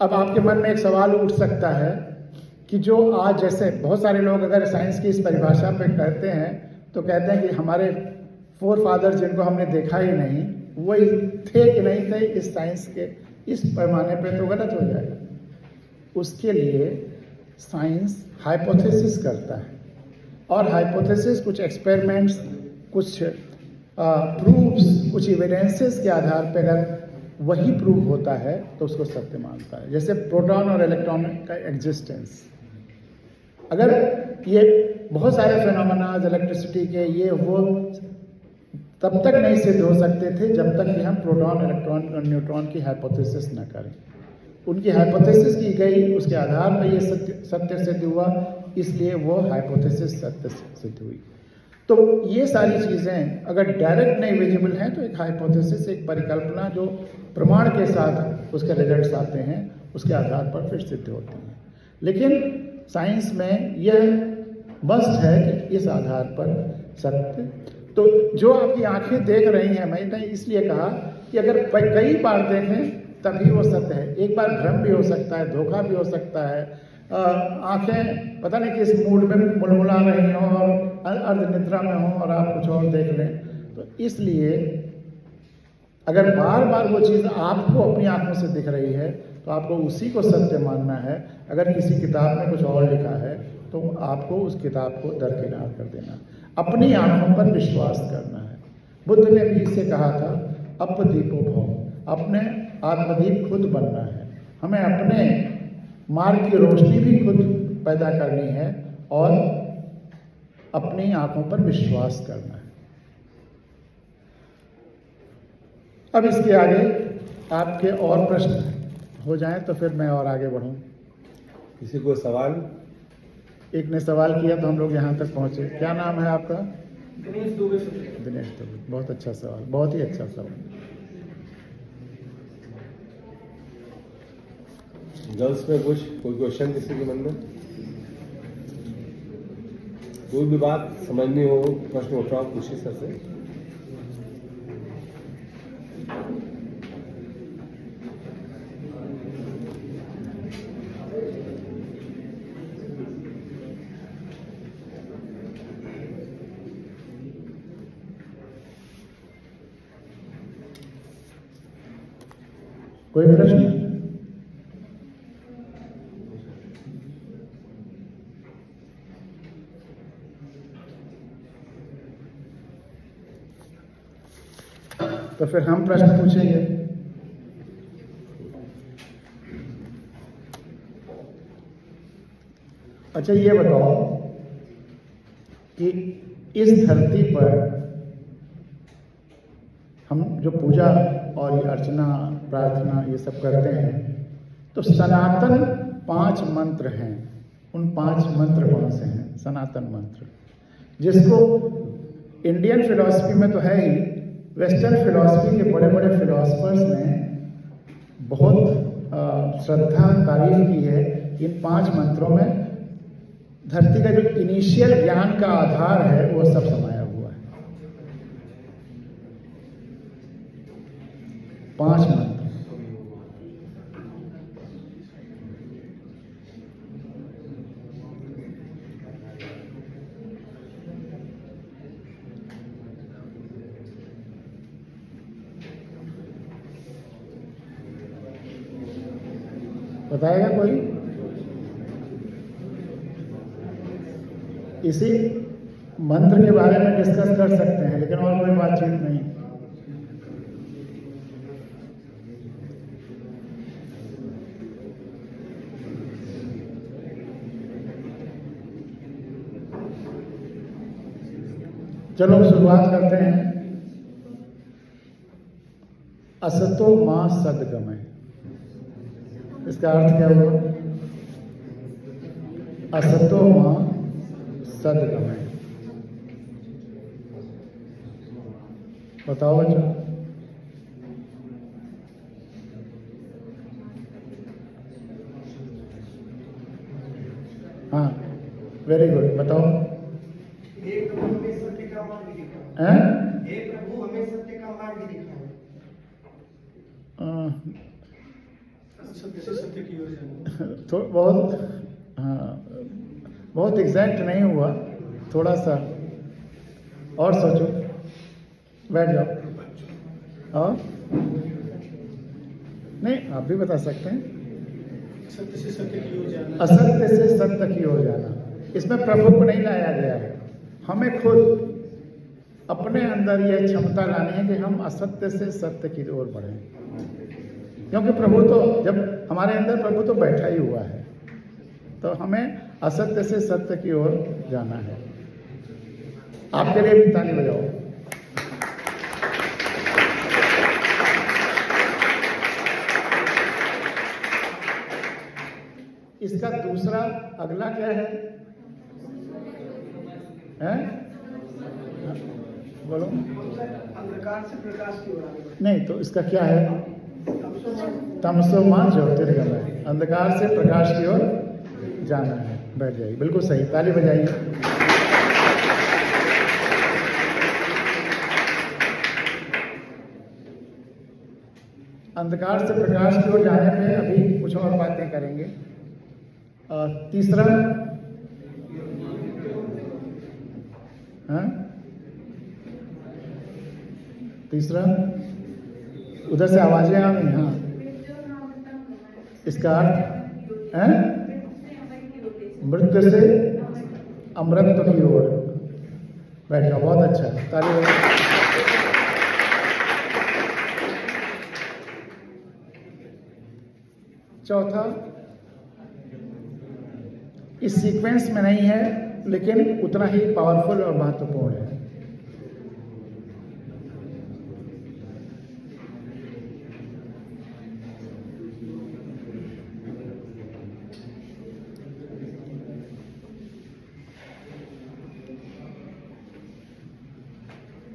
अब आपके मन में एक सवाल उठ सकता है कि जो आज जैसे बहुत सारे लोग अगर साइंस की इस परिभाषा पे कहते हैं तो कहते हैं कि हमारे फोर फादर जिनको हमने देखा ही नहीं, वही थे कि नहीं थे इस साइंस के इस पैमाने पे, तो गलत हो जाएगा। उसके लिए साइंस हाइपोथेसिस करता है, और हाइपोथेसिस कुछ एक्सपेरिमेंट्स, कुछ प्रूफ्स, कुछ एविडेंसेस के आधार पर अगर वही प्रूव होता है तो उसको सत्य मानता है। जैसे प्रोटॉन और इलेक्ट्रॉन का एग्जिस्टेंस, अगर ये बहुत सारे फिनोमेना इलेक्ट्रिसिटी के ये वो तब तक नहीं सिद्ध हो सकते थे जब तक कि हम प्रोटॉन, इलेक्ट्रॉन और न्यूट्रॉन की हाइपोथेसिस न करें। उनकी हाइपोथेसिस की गई, उसके आधार पर ये सत्य सिद्ध हुआ, इसलिए वो हाइपोथेसिस सत्य सिद्ध हुई। तो ये सारी चीज़ें अगर डायरेक्ट नहीं विजिबल हैं तो एक हाइपोथेसिस, एक परिकल्पना जो प्रमाण के साथ उसके रिजल्ट्स आते हैं, उसके आधार पर फिर सिद्ध होते हैं। लेकिन साइंस में यह मस्ट है कि इस आधार पर सत्य, तो जो आपकी आंखें देख रही हैं, मैंने इसलिए कहा कि अगर कई बार देखें तभी वो सत्य है। एक बार भ्रम भी हो सकता है, धोखा भी हो सकता है, आंखें पता नहीं किस मूड में मुलमुला रही हों और अर्ध निद्रा में हों और आप कुछ और देख लें। तो इसलिए अगर बार बार वो चीज़ आपको अपनी आंखों से दिख रही है तो आपको उसी को सत्य मानना है। अगर किसी किताब में कुछ और लिखा है तो आपको उस किताब को दरकिनार कर देना, अपनी आंखों पर विश्वास करना है। बुद्ध ने भी इसे कहा था, अपदीपो भव, अपने आत्मदीप खुद बनना है। हमें अपने मार्ग की रोशनी भी खुद पैदा करनी है और अपनी आंखों पर विश्वास करना है। अब इसके आगे आपके और प्रश्न हो जाएं तो फिर मैं और आगे बढ़ूं। किसी को सवाल? एक ने सवाल किया तो हम लोग यहाँ तक पहुँचे। क्या नाम है आपका? दिनेश दुबे। दिनेश दुबे, बहुत अच्छा सवाल, बहुत ही अच्छा सवाल। गर्ल्स में कुछ कोई क्वेश्चन किसी के मन में? कोई भी बात समझनी हो, प्रश्न उठाओ, पूछिए सर से। कोई प्रश्न? तो फिर हम प्रश्न पूछेंगे। अच्छा ये बताओ कि इस धरती पर हम जो पूजा और ये अर्चना प्रार्थना ये सब करते हैं, तो सनातन 5 मंत्र हैं। उन 5 मंत्र कौन से हैं? सनातन मंत्र, जिसको इंडियन फिलॉसफी में तो है ही, वेस्टर्न फिलॉसफी के बड़े बड़े फिलॉसफर्स ने बहुत श्रद्धा तारीफ की है। इन 5 मंत्रों में धरती का जो इनिशियल ज्ञान का आधार है वो सब समाया हुआ है। 5 मंत्र। बताएगा कोई? इसी मंत्र के बारे में डिस्कस कर सकते हैं, लेकिन और कोई बातचीत नहीं। चलो शुरुआत करते हैं। असतो मां सद्गमय, इसका अर्थ क्या हुआ? असतो मां सद्गमय। बताओ बच्चों। हाँ, वेरी गुड। बताओ। हे प्रभु हमें सत्य का मार्ग दिखाओ। हैं? हे प्रभु हमें सत्य का मार्ग दिखाओ। सत्य की ओर जाना। तो बहुत, हाँ, बहुत एग्जैक्ट नहीं हुआ, थोड़ा सा और सोचो। बैठ जाओ। और नहीं, आप भी बता सकते हैं। सत्य से सत्य की ओर जाना। असत्य से सत्य की ओर जाना, इसमें प्रभु को नहीं लाया गया है। हमें खुद अपने अंदर यह क्षमता लानी है कि हम असत्य से सत्य की ओर बढ़ें, क्योंकि प्रभु तो, जब हमारे अंदर प्रभु तो बैठा ही हुआ है, तो हमें असत्य से सत्य की ओर जाना है। आपके लिए भी ताली बजाओ। इसका दूसरा अगला क्या है? हैं? बोलो। अंधकार से प्रकाश की ओर आगे। नहीं, तो इसका क्या है? तमसो मां ज्योतिर्गमय, अंधकार से प्रकाश की ओर जाना है। बैठ जाइए, बिल्कुल सही, ताली बजाइए। अंधकार से प्रकाश की ओर जाने में अभी कुछ और बातें करेंगे। तीसरा, हाँ, तीसरा, उधर से आवाजें आ रही। हाँ, इसका अर्थ है मृत्यु से अमृत की ओर। बैठ जाओ, बहुत अच्छा, ताली बजाओ। चौथा, इस सीक्वेंस में नहीं है, लेकिन उतना ही पावरफुल और महत्वपूर्ण है।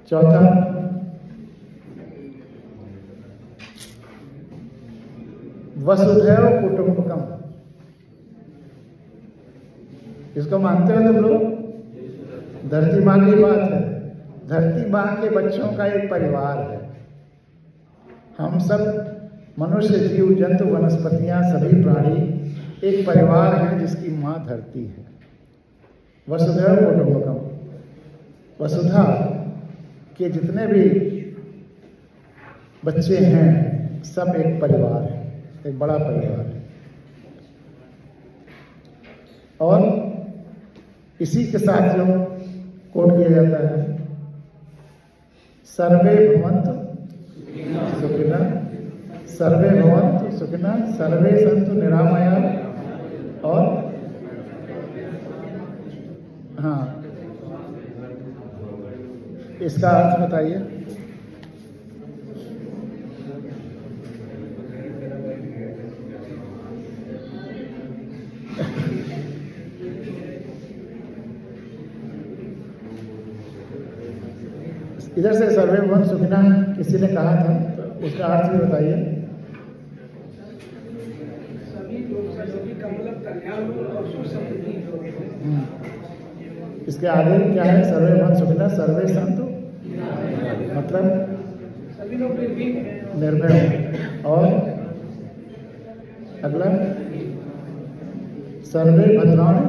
चौथा, वसुधैव कुटुंबकम। इसको मानते हो तुम लोग? धरती माँ की बात है। धरती माँ के बच्चों का एक परिवार है। हम सब मनुष्य, जीव जंतु, वनस्पतियां, सभी प्राणी एक परिवार है जिसकी माँ धरती है। वसुधैव कुटुंबकम, वसुधा के जितने भी बच्चे हैं सब एक परिवार है, एक बड़ा परिवार है। और इसी के साथ जो कोट किया जाता है, सर्वे भवन्तु सुखिनः, सर्वे भवन्तु सुखिनः, सर्वे सन्तु निरामयाः। और हाँ, इसका अर्थ बताइए। इधर से सर्वे भवन सुखिना किसी ने कहा था, तो उसका अर्थ भी बताइए। सभी लोग सभी का मतलब कल्याण हो और सुख समृद्धि हो। इसके आगे क्या है? सर्वे भवन सुखिना सर्वे संतु, मतलब सभी लोग निर्भय हो। और अगला सर्वे भद्राणि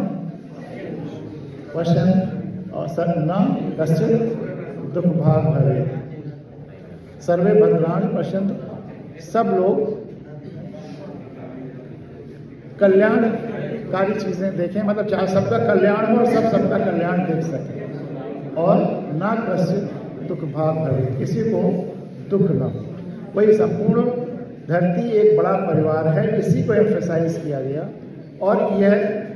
पश्यन्तु और न कश्चित् दुख भाग भवे। सर्वे भद्राणि पश्यन्तु, सब लोग कल्याणकारी चीजें देखें, मतलब चाहे सबका कल्याण हो और सब सबका कल्याण देख सकें। और ना कश्चित् दुख भाग भवे, किसी को दुख न हो। वही संपूर्ण धरती एक बड़ा परिवार है, इसी को एम्फेसाइज किया गया। और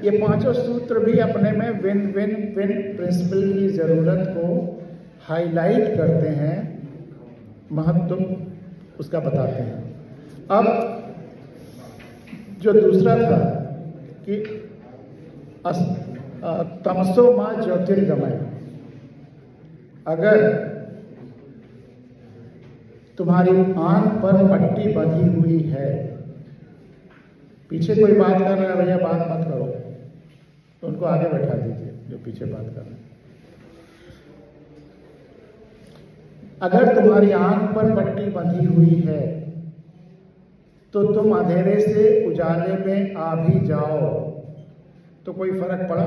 ये पांचों सूत्र भी अपने में विन विन विन प्रिंसिपल की जरूरत को हाईलाइट करते हैं, महत्व उसका बताते हैं। अब जो दूसरा था कि तमसो मां ज्योतिर्गमय, अगर तुम्हारी आंख पर पट्टी बंधी हुई है, पीछे कोई बात कर रहा है, भैया बात मत करो, तो उनको आगे बैठा दीजिए जो पीछे बात कर रहे हैं। अगर तुम्हारी आंख पर पट्टी बंधी हुई है तो तुम अंधेरे से उजाले में आ भी जाओ तो कोई फर्क पड़ा?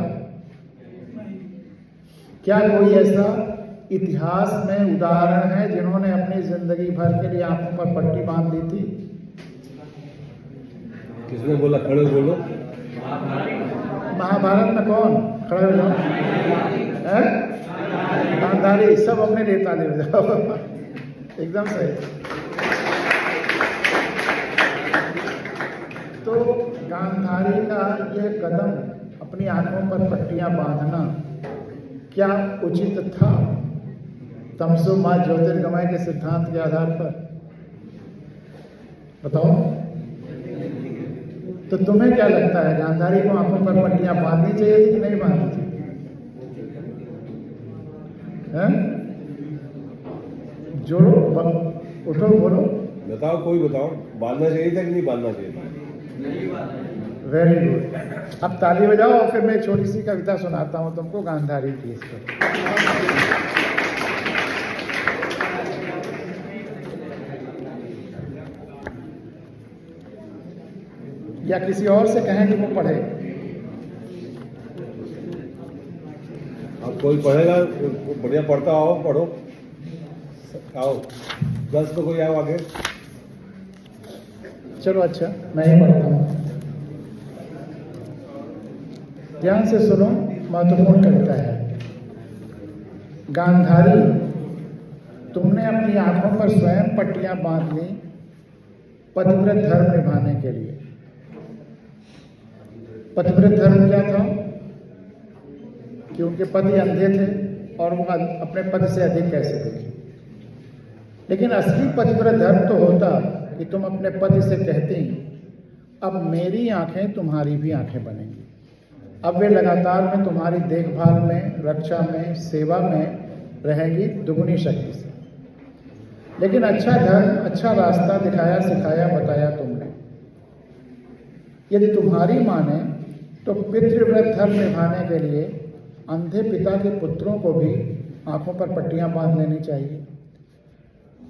क्या कोई ऐसा इतिहास में उदाहरण है जिन्होंने अपनी जिंदगी भर के लिए आंखों पर पट्टी बांध दी थी? किसने बोला खड़े बोलो? महाभारत में कौन खड़े हो जाओ? गांधारी, सब अपने नेता ले जाओ। एकदम सही। तो गांधारी का यह कदम, अपनी आंखों पर पट्टियां बांधना, क्या उचित था तमसो मां ज्योतिर्गमय के सिद्धांत के आधार पर? बताओ। तो तुम्हें क्या लगता है, गांधारी को आंखों पर पट्टियां बांधनी चाहिए थी कि नहीं बांधनी चाहिए? जोड़ो, उठो, बोलो। बताओ, कोई बताओ, बांधना चाहिए था कि नहीं बांधना चाहिए था? Very good. अब ताली बजाओ और फिर मैं छोटी सी कविता सुनाता हूं तुमको गांधारी की। इस पर या किसी और से कहें कि वो पढ़े? अब कोई पढ़ेगा, बढ़िया पढ़ता आओ, पढ़ो, आओ। 10 तो कोई आओ आगे। चलो अच्छा, मैं ही पढ़ता हूँ। ध्यान से सुनो, महत्वपूर्ण कविता है। गांधारी, तुमने अपनी आंखों पर स्वयं पट्टियां बांध ली पतिव्रत धर्म निभाने के लिए। पतिव्रत धर्म क्या था? कि उनके पति अंधे थे और वो अपने पति से अधिक कैसे देखे। लेकिन असली पतिव्रत धर्म तो होता कि तुम अपने पति से कहती, अब मेरी आंखें तुम्हारी भी आंखें बनेंगी। अब वे लगातार में तुम्हारी देखभाल में, रक्षा में, सेवा में रहेंगी दुगनी शक्ति से। लेकिन अच्छा धर्म, अच्छा रास्ता दिखाया, सिखाया, बताया तुमने। यदि तुम्हारी माने तो पितृव्रत धर्म निभाने के लिए अंधे पिता के पुत्रों को भी आंखों पर पट्टियां बांध लेनी चाहिए।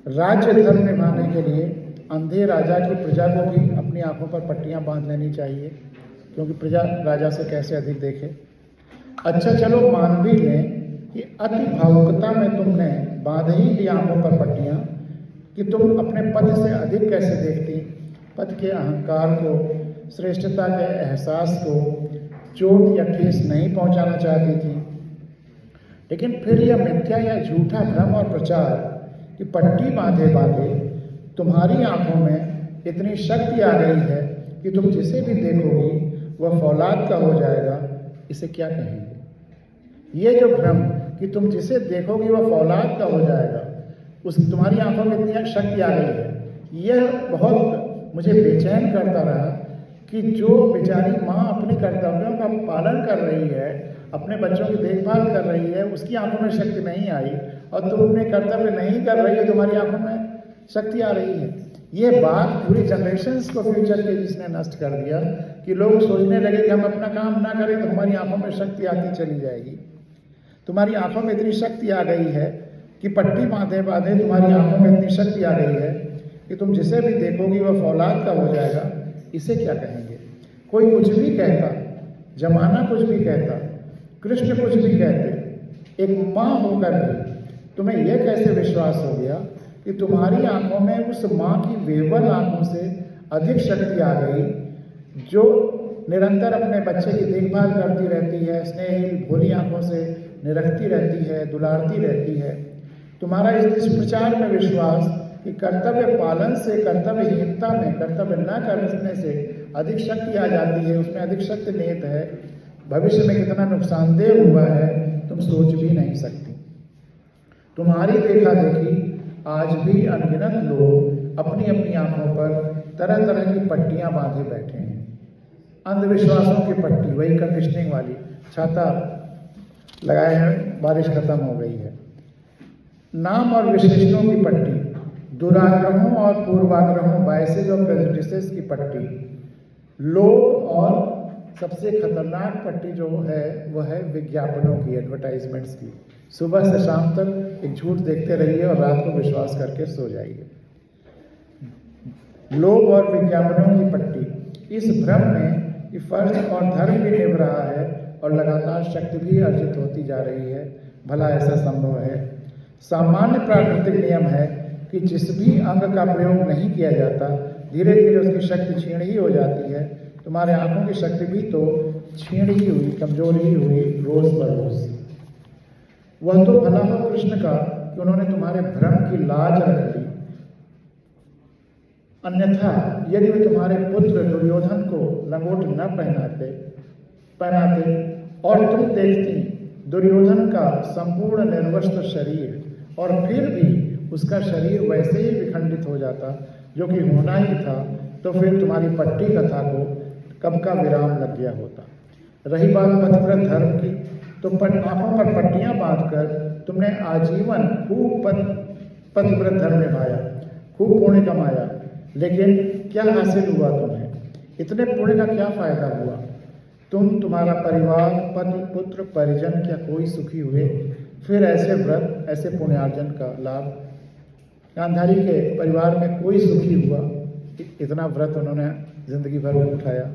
राज्य धर्म निभाने के लिए अंधे राजा की प्रजा को भी अपनी आंखों पर पट्टियां बांध लेनी चाहिए, क्योंकि प्रजा राजा से कैसे अधिक देखे। अच्छा चलो मान भी लें कि अति भावुकता में तुमने बांध ही ली आंखों पर पट्टियां कि तुम अपने पति से अधिक कैसे देखती, पति के अहंकार को, श्रेष्ठता के एहसास को चोट या ठेस नहीं पहुंचाना चाहती थी। लेकिन फिर यह मिथ्या या झूठा भ्रम और प्रचार कि पट्टी बांधे बांधे तुम्हारी आंखों में इतनी शक्ति आ गई है कि तुम जिसे भी देखोगी वह फौलाद का हो जाएगा, इसे क्या कहेंगे? ये जो भ्रम कि तुम जिसे देखोगी वह फौलाद का हो जाएगा। उस तुम्हारी आंखों में इतनी शक्ति आ गई है। यह बहुत मुझे बेचैन करता रहा कि जो बेचारी माँ अपने कर्तव्यों का पालन कर रही है, अपने बच्चों की देखभाल कर रही है, उसकी आंखों में शक्ति नहीं आई, और तुम अपने कर्तव्य नहीं कर रही है, तुम्हारी आंखों में शक्ति आ रही है। ये बात पूरी जनरेशन्स को फ्यूचर के जिसने नष्ट कर दिया कि लोग सोचने लगे कि हम अपना काम ना करें तो हमारी आंखों में शक्ति आती चली जाएगी। तुम्हारी आंखों में इतनी शक्ति आ गई है कि पट्टी बांधे बांधे तुम्हारी आंखों में इतनी शक्ति आ गई है कि तुम जिसे भी देखोगी वह फौलाद का हो जाएगा। इसे क्या कहेंगे? कोई कुछ भी कहता, जमाना कुछ भी कहता, कृष्ण कुछ भी कहते, एक माँ होकर भी तुम्हें यह कैसे विश्वास हो गया कि तुम्हारी आंखों में उस माँ की वेवल आंखों से अधिक शक्ति आ गई, जो निरंतर अपने बच्चे की देखभाल करती रहती है, स्नेहिल भोली आंखों से निरखती रहती है, दुलारती रहती है। तुम्हारा इस दुष्प्रचार में विश्वास कि कर्तव्य पालन से, कर्तव्यहीनता में, कर्तव्य न करने से अधिक शक्ति आ जाती है, उसमें अधिक शक्ति निहित है, भविष्य में कितना नुकसानदेह हुआ है तुम सोच भी नहीं सकती। तुम्हारी देखा देखी आज भी अनगिनत लोग अपनी अपनी आंखों पर तरह तरह की पट्टियां बांधे बैठे हैं। अंधविश्वासों की पट्टी, वही कंडीशनिंग वाली, छाता लगाए हैं, बारिश खत्म हो गई है। नाम और विशेषणों की पट्टी, दुराग्रहों और पूर्वाग्रहों, बायसेज और प्रेजुडिसेस की पट्टी, लोग, और सबसे खतरनाक पट्टी जो है वह है विज्ञापनों की, एडवर्टाइजमेंट्स की। सुबह से शाम तक एक झूठ देखते रहिए और रात को विश्वास करके सो जाइए। लोग और विज्ञापनों की पट्टी, इस भ्रम में कि फर्ज और धर्म भी निभ रहा है और लगातार शक्ति भी अर्जित होती जा रही है। भला ऐसा संभव है? सामान्य प्राकृतिक नियम है कि जिस भी अंग का प्रयोग नहीं किया जाता, धीरे धीरे उसकी शक्ति क्षीण ही हो जाती है। तुम्हारे आंखों की शक्ति भी तो क्षीण ही हुई, कमजोर ही हुई रोज बरोज। वह तो भला हो कृष्ण का कि उन्होंने तुम्हारे भ्रम की लाज रख ली, अन्यथा यदि वे तुम्हारे पुत्र दुर्योधन को लंगोट न पहनाते और तुम देखती दुर्योधन का संपूर्ण निर्वस्त्र शरीर, और फिर भी उसका शरीर वैसे ही विखंडित हो जाता जो कि होना ही था, तो फिर तुम्हारी पट्टी कथा को कब का विराम लग गया होता। रही बात पतिव्रत धर्म की, तो आंखों पर पट्टियां बांधकर तुमने आजीवन खूब पतिव्रत धर्म निभाया, खूब पुण्य कमाया, लेकिन क्या हासिल हुआ तुम्हें? इतने पुण्य का क्या फायदा हुआ? तुम, तुम्हारा परिवार, पति, पुत्र, परिजन क्या कोई सुखी हुए? फिर ऐसे व्रत, ऐसे पुण्यार्जन का लाभ? गांधारी के परिवार में कोई सुखी हुआ? इतना व्रत उन्होंने जिंदगी भर उठाया।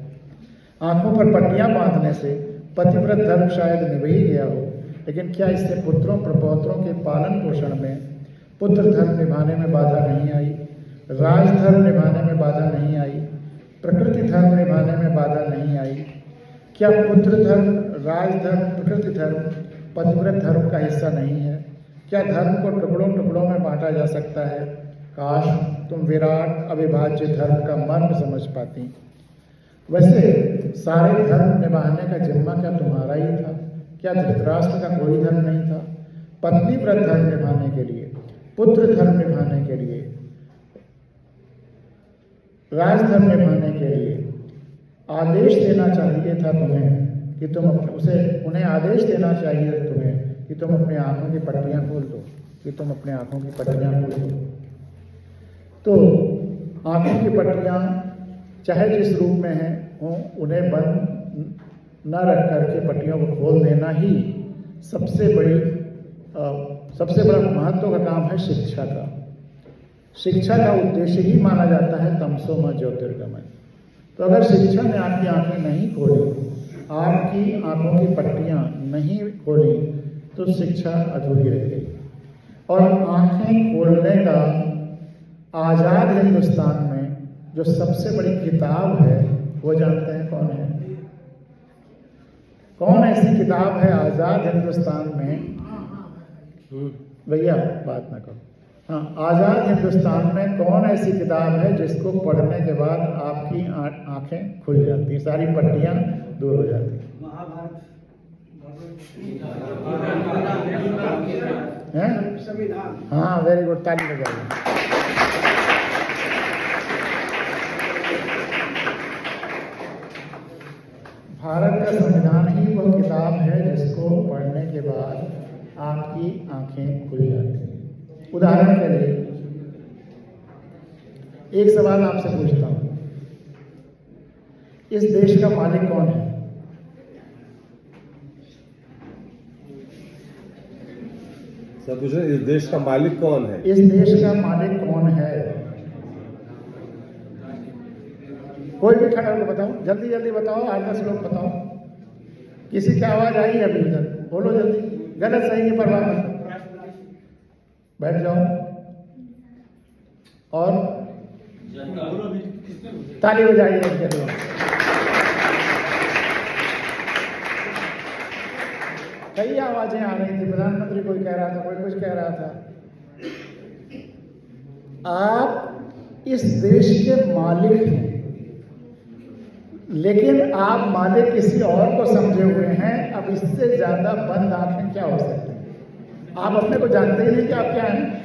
आंखों पर पट्टियां बांधने से पतिव्रत धर्म शायद निभ ही गया हो, लेकिन क्या इससे पुत्रों प्रपौत्रों के पालन पोषण में, पुत्र धर्म निभाने में बाधा नहीं आई? राजधर्म निभाने में बाधा नहीं आई? प्रकृति धर्म निभाने में बाधा नहीं आई? क्या पुत्र धर्म, राजधर्म, प्रकृति धर्म पतिव्रत धर्म का हिस्सा नहीं है? क्या धर्म को टुकड़ों टुकड़ों में बांटा जा सकता है? काश तुम विराट अविभाज्य धर्म का मर्म समझ पाती। वैसे सारे धर्म निभाने का जिम्मा क्या तुम्हारा ही था? क्या धृतराष्ट्र का कोई धर्म नहीं था? पत्नी व्रत धर्म निभाने के लिए, पुत्र धर्म निभाने के लिए, राजधर्म निभाने के लिए आदेश देना चाहिए था तुम्हें कि तुम उन्हें आदेश देना चाहिए तुम्हें कि तुम अपनी आंखों की पट्टियां खोल दो, कि तुम अपने आंखों की पट्टियां खोल दो। तो आंखों की पट्टियां चाहे जिस रूप में हैं हों, उन्हें बंद न रख करके पट्टियों को खोल देना ही सबसे बड़ा महत्व का काम है शिक्षा का। शिक्षा का उद्देश्य ही माना जाता है तमसो मा ज्योतिर्गमय। तो अगर शिक्षा ने आपकी आंखें नहीं खोली, आपकी आंखों की पट्टियां नहीं खोली, तो शिक्षा अधूरी रह गई। और आंखें खोलने का आज़ाद हिंदुस्तान में जो सबसे बड़ी किताब है, वो जानते हैं कौन है? कौन ऐसी किताब है आज़ाद हिंदुस्तान में? भैया बात ना करो। हाँ, आज़ाद हिंदुस्तान में कौन ऐसी किताब है जिसको पढ़ने के बाद आपकी आंखें खुल जाती, सारी पट्टियां दूर हो जाती? महाभारत। हैं? संविधान। हाँ, वेरी गुड, ताली बजाइए। भारत का संविधान ही वह किताब है जिसको पढ़ने के बाद आपकी आंखें खुल जाती हैं। उदाहरण के लिए एक सवाल आपसे पूछता हूं, इस देश का मालिक कौन है? सर पूछ रहे इस देश का मालिक कौन है? इस देश का मालिक कौन है? कोई भी खड़ा होकर बताओ, जल्दी जल्दी बताओ, 8-10 लोग बताओ। किसी की आवाज आई है अभी उधर, बोलो जल्दी। गलत सही की परवाह मत, बैठ जाओ। और ताली बजाइए उसके लिए। कई आवाजें आ रही थी, प्रधानमंत्री कोई कह रहा था, कोई कुछ कह रहा था। आप इस देश के मालिक हैं, लेकिन आप मालिक किसी और को समझे हुए हैं। अब इससे ज्यादा बंद आंखें क्या हो सकती हैं? आप अपने को जानते ही नहीं कि आप क्या हैं।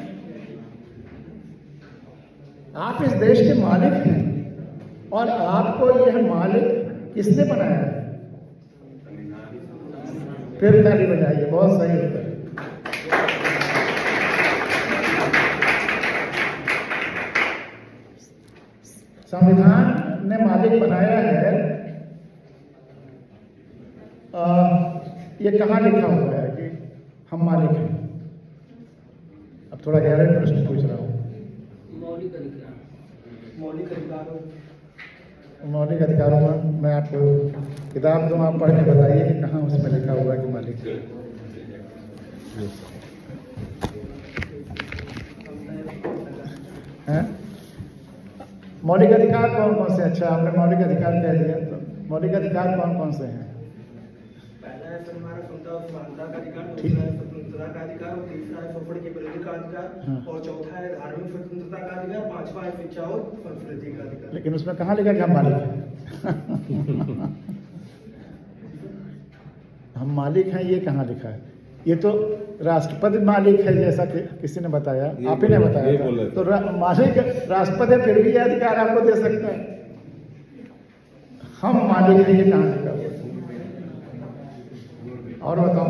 आप इस देश के मालिक हैं और आपको यह मालिक किसने बनाया है? फिर ताली बजाइए, बहुत सही उत्तर। संविधान ने मालिक बनाया है। ये कहाँ लिखा हुआ है कि हम मालिक हैं? अब थोड़ा गहरे प्रश्न पूछ रहा हूँ। मौलिक अधिकार, मौलिक अधिकारों, मौलिक अधिकारों में मैं आपको किताब दूँ, आप पढ़ के बताइए कि कहाँ उसमें लिखा हुआ है कि मालिक है। मौलिक अधिकार कौन कौन से? अच्छा, आपने मौलिक अधिकार कह दिया, तो मौलिक अधिकार कौन कौन से हैं? पहला है सर हमारा समानता का अधिकार, ठीक। दूसरा है स्वतंत्रता का अधिकार, और तीसरा है स्वपड़ के विरोधी का अधिकार, हाँ। और चौथा है धार्मिक स्वतंत्रता का अधिकार, पांचवा है शिक्षा और संस्कृति का अधिकार। लेकिन उसमें कहाँ लिखा कि हम मालिक हैं? हम मालिक हैं, ये कहाँ लिखा है? ये तो राष्ट्रपति मालिक है, जैसा कि किसी ने बताया, आप ही ने बताया था। तो मालिक राष्ट्रपति फिर भी ये अधिकार आपको दे सकता है। हम मालिक हैं, ये कहाँ लिखा हुआ है? और बताओ,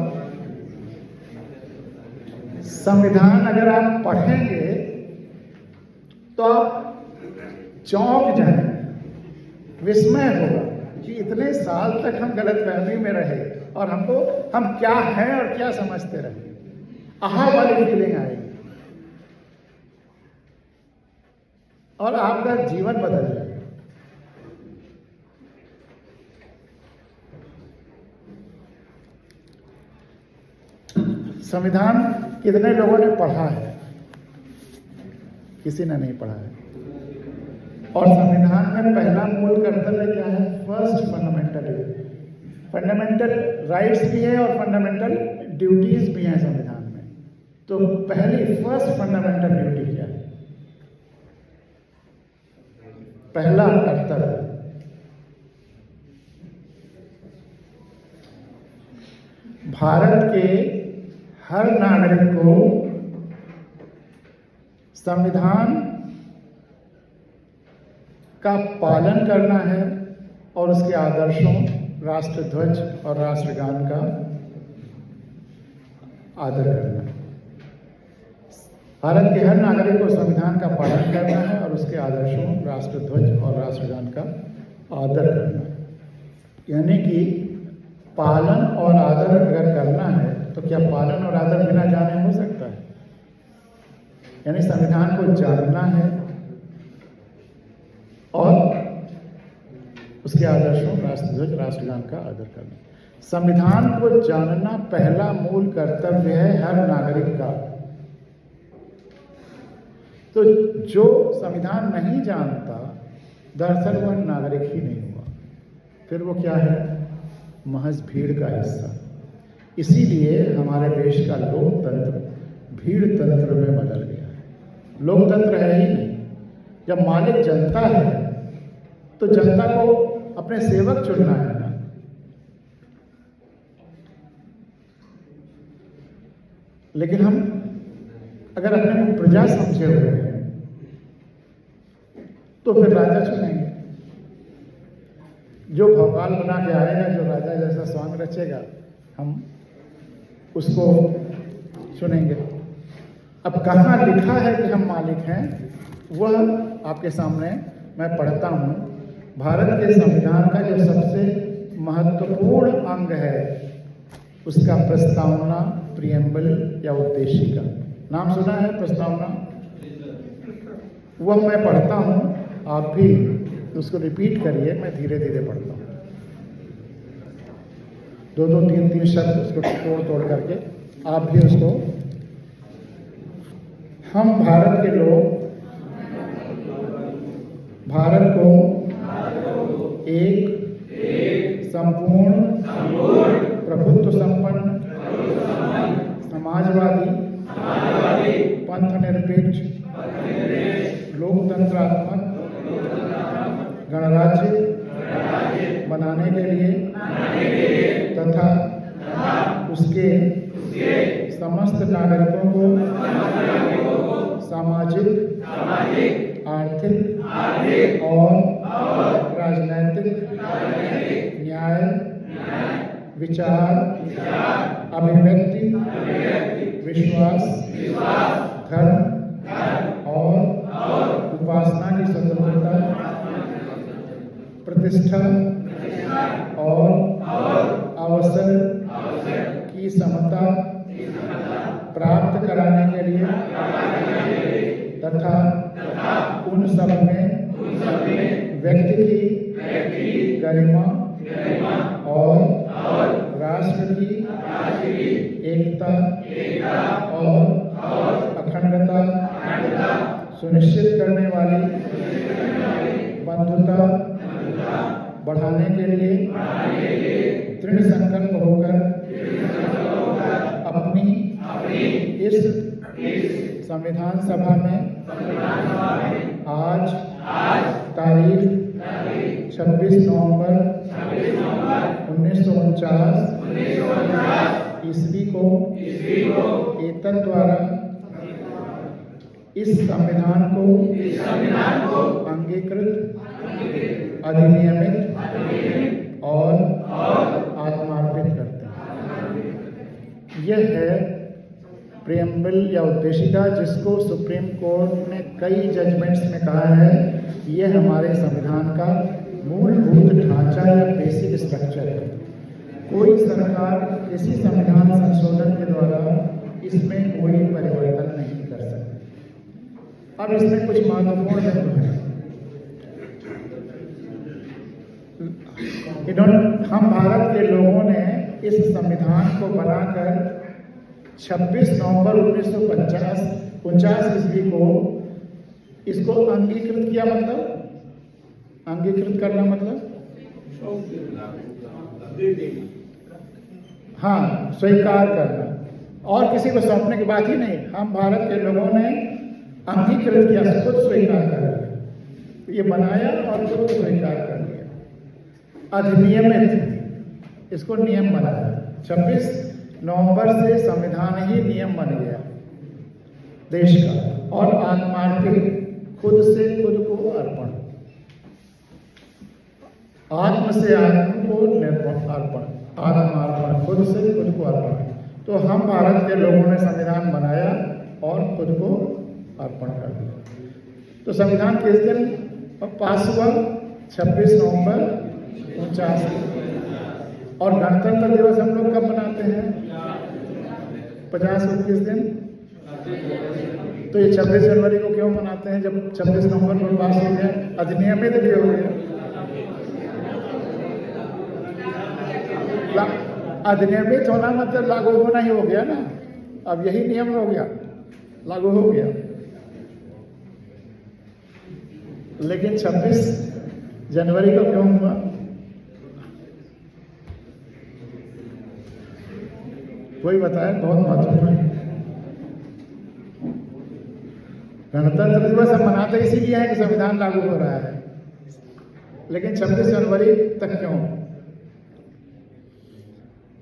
संविधान अगर आप पढ़ेंगे तो आप चौंक जाएंगे, विस्मय होगा कि इतने साल तक हम गलतफहमी में रहे और हम क्या हैं और क्या समझते रहे। आहा वाली फीलिंग आएगी और आपका जीवन बदल जाएगा। संविधान कितने लोगों ने पढ़ा है? किसी ने नहीं पढ़ा है। और संविधान में पहला मूल कर्तव्य क्या है? फर्स्ट फंडामेंटल राइट्स भी है और फंडामेंटल ड्यूटीज भी हैं संविधान में। तो पहली फर्स्ट फंडामेंटल ड्यूटी क्या है? पहला कर्तव्य, भारत के हर नागरिक को संविधान का पालन करना है और उसके आदर्शों, राष्ट्रध्वज और राष्ट्रगान का आदर करना है। भारत के हर नागरिक को संविधान का पालन करना है और उसके आदर्शों, राष्ट्रध्वज और राष्ट्रगान का आदर करना है। यानी कि पालन और आदर अगर करना है तो क्या पालन और आदर बिना जाने हो सकता है? यानी संविधान को जानना है और उसके आदर्शों, राष्ट्रध्वज, राष्ट्रगान का आदर करना। संविधान को जानना पहला मूल कर्तव्य है हर नागरिक का। तो जो संविधान नहीं जानता, दरअसल वह नागरिक ही नहीं हुआ, फिर वो क्या है? महज भीड़ का हिस्सा। इसीलिए हमारे देश का लोकतंत्र भीड़ तंत्र में बदल गया है। लोकतंत्र है ही नहीं। जब मालिक जनता है तो जनता को अपने सेवक चुनना है ना। लेकिन हम अगर अपने को प्रजा समझे हुए हैं तो फिर राजा चुनेंगे। जो भोपाल बना के आएगा, जो राजा जैसा स्वांग रचेगा, हम उसको चुनेंगे। अब कहाँ लिखा है कि हम मालिक हैं, वह आपके सामने मैं पढ़ता हूँ। भारत के संविधान का जो सबसे महत्वपूर्ण अंग है उसका प्रस्तावना, प्रियम्बल या उद्देशिका, नाम सुना है प्रस्तावना? वह मैं पढ़ता हूँ, आप भी उसको रिपीट करिए, मैं धीरे धीरे पढ़ता हूँ। दो दो तीन तीन शब्द उसको तोड़ तोड़ करके आप भी उसको। हम भारत के लोग भारत को एक संपूर्ण प्रभुत्व संपन्न समाजवादी पंथ निरपेक्ष लोकतंत्रात्मक गणराज्य बनाने के लिए तथा उसके समस्त नागरिकों को सामाजिक, आर्थिक और राजनैतिक न्याय, विचार, अभिव्यक्ति, विश्वास, धर्म और उपासना की स्वतंत्रता, प्रतिष्ठा और अवसर की समता प्राप्त कराने के लिए तथा उन सब में व्यक्ति की गरिमा और राष्ट्र की एकता और अखंडता सुनिश्चित करने वाली बंधुता बढ़ाने के लिए दृढ़ संकल्प होकर अपनी इस संविधान सभा में आज तारीख 26 नवंबर 1949 ईस्वी को एतद द्वारा इस संविधान को अंगीकृत, अधिनियमित और आत्मार्पित करते हैं। यह है प्रियम्बल या उद्देशिका, जिसको सुप्रीम कोर्ट ने कई जजमेंट्स में कहा है यह हमारे संविधान का मूलभूत ढांचा या बेसिक स्ट्रक्चर है। कोई सरकार किसी संविधान संशोधन के द्वारा इसमें कोई परिवर्तन नहीं कर सकती। अब इसमें कुछ महत्वपूर्ण बिंदु हैं। हम भारत के लोगों ने इस संविधान को बनाकर 26 नवंबर 1949 ईस्वी को इसको अंगीकृत किया। मतलब अंगीकृत करना मतलब हाँ, स्वीकार करना, और किसी को सौंपने की बात ही नहीं। हम भारत के लोगों ने अंगीकृत किया, खुद स्वीकार कर लिया, ये बनाया और खुद स्वीकार कर लिया। अधिनियमित, इसको नियम बनाया। 26 नवंबर से संविधान ही नियम बन गया देश का। और आत्मार्पित, खुद से खुद को अर्पण, आत्म से आत्म को अर्पण, आत्मार्पण, खुद से खुद को अर्पण। तो हम भारत के लोगों ने संविधान बनाया और खुद को अर्पण कर दिया। तो संविधान किस दिन पास हुआ? 26 नवंबर 1949। और गणतंत्र दिवस हम लोग कब मनाते हैं? 50 को किस दिन? तो ये 26 जनवरी को क्यों मनाते हैं जब 26 नवंबर को पास हो गया, अधिनियमित भी हो गया। अधिनियमित होना मतलब लागू होना ही हो गया ना। अब यही नियम हो गया, लागू हो गया। लेकिन 26 जनवरी को क्यों हुआ? कोई बताए? बहुत महत्वपूर्ण है। गणतंत्र दिवस हम मनाते इसीलिए है कि संविधान लागू हो रहा है, लेकिन 26 जनवरी तक क्यों?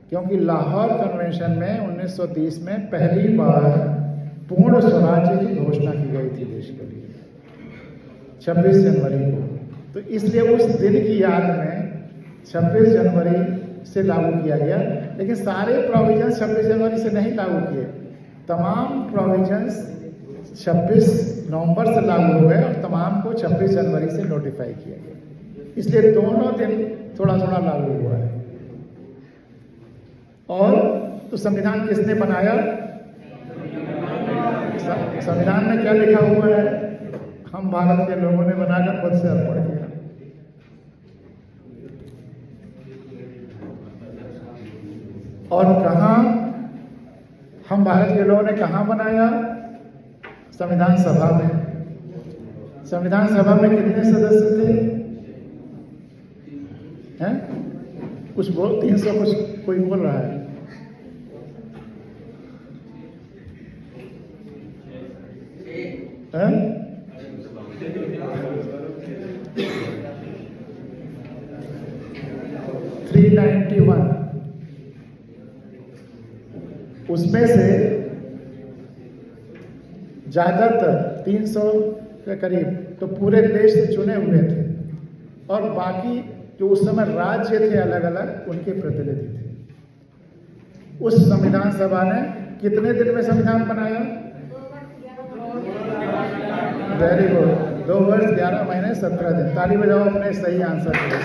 क्योंकि लाहौर कन्वेंशन में 1930 में पहली बार पूर्ण स्वराज्य की घोषणा की गई थी देश के लिए 26 जनवरी को। तो इसलिए उस दिन की याद में 26 जनवरी से लागू किया गया। लेकिन सारे प्रोविजंस 26 जनवरी से नहीं लागू किए, तमाम प्रोविजंस 26 नवंबर से लागू हो गए और तमाम को 26 जनवरी से नोटिफाई किया गया। इसलिए दोनों दिन थोड़ा थोड़ा लागू हुआ है। और तो संविधान किसने बनाया? संविधान में क्या लिखा हुआ है? हम भारत के लोगों ने बनाकर खुद से अर्पण किया। और कहाँ हम भारत के लोगों ने कहाँ बनाया? संविधान सभा में। संविधान सभा में कितने सदस्य थे? हैं? कुछ बोल 300 कुछ कोई बोल रहा है। हैं? 391। उसमें से ज्यादातर 300 के करीब तो पूरे देश से चुने हुए थे और बाकी जो उस समय राज्य थे अलग अलग, उनके प्रतिनिधि थे। उस संविधान सभा ने कितने दिन में संविधान बनाया? वेरी गुड, 2 वर्ष 11 महीने 17 दिन। ताली बजाओ अपने सही आंसर के लिए।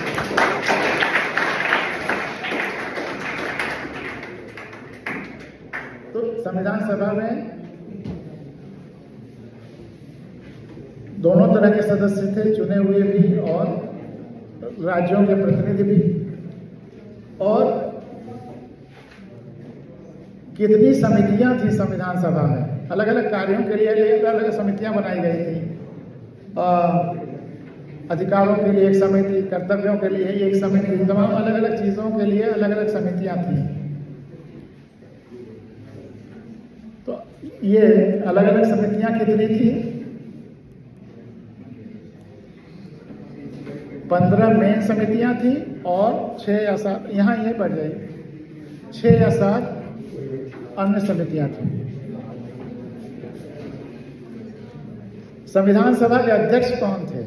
तो संविधान सभा में दोनों तरह के सदस्य थे, चुने हुए भी और राज्यों के प्रतिनिधि भी। और कितनी समितियां थी संविधान सभा में? अलग अलग कार्यों के लिए अलग अलग समितियां बनाई गई थी। अधिकारों के लिए एक समिति, कर्तव्यों के लिए एक समिति, तमाम अलग अलग चीजों के लिए अलग अलग समितियां थी। तो ये अलग अलग समितियां कितनी थी? 15 मेन समितियां थी और 6 या 7, यहाँ ये बढ़ जाएगी, 6 या 7 अन्य समितियां थी। संविधान सभा के अध्यक्ष कौन थे?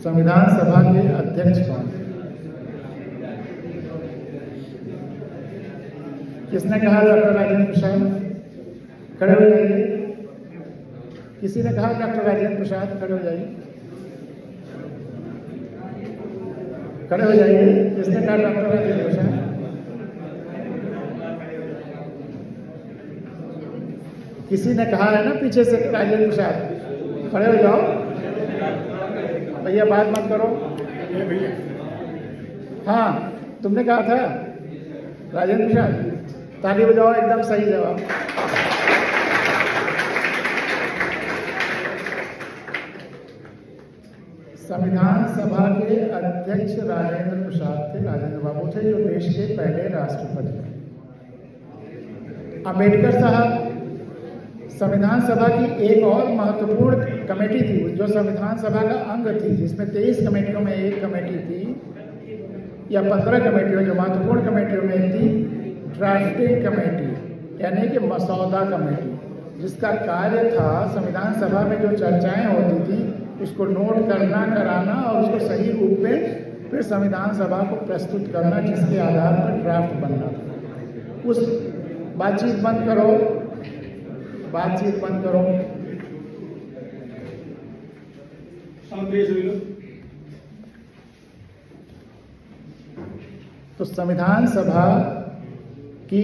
संविधान सभा के अध्यक्ष कौन थे? किसने कहा? डॉक्टर राजेंद्र प्रसाद। खड़े हो जाइए। किसी ने कहा डॉक्टर राजेंद्र प्रसाद? खड़े हो जाइए। खड़े हो जाइए। किसने कहा डॉक्टर राजेंद्र प्रसाद? किसी ने कहा है ना पीछे से राजेंद्र प्रसाद। खड़े हो जाओ भैया, बात मत करो। हाँ, तुमने कहा था राजेंद्र प्रसाद। ताली बजाओ, एकदम सही जवाब। संविधान सभा के अध्यक्ष राजेंद्र प्रसाद थे, राजेंद्र बाबू थे, जो देश के पहले राष्ट्रपति थे। अम्बेडकर साहब संविधान सभा की एक और महत्वपूर्ण कमेटी थी, जो संविधान सभा का अंग थी, जिसमें 23 कमेटियों में एक कमेटी थी या 15 कमेटियों, जो महत्वपूर्ण कमेटियों में एक थी ड्राफ्टिंग कमेटी, यानी कि मसौदा कमेटी, जिसका कार्य था संविधान सभा में जो चर्चाएं होती थी उसको नोट करना, कराना और उसको सही रूप में फिर संविधान सभा को प्रस्तुत करना, जिसके आधार पर ड्राफ्ट बनना था। उस बातचीत बंद करो, बातचीत बंद करो। तो संविधान सभा की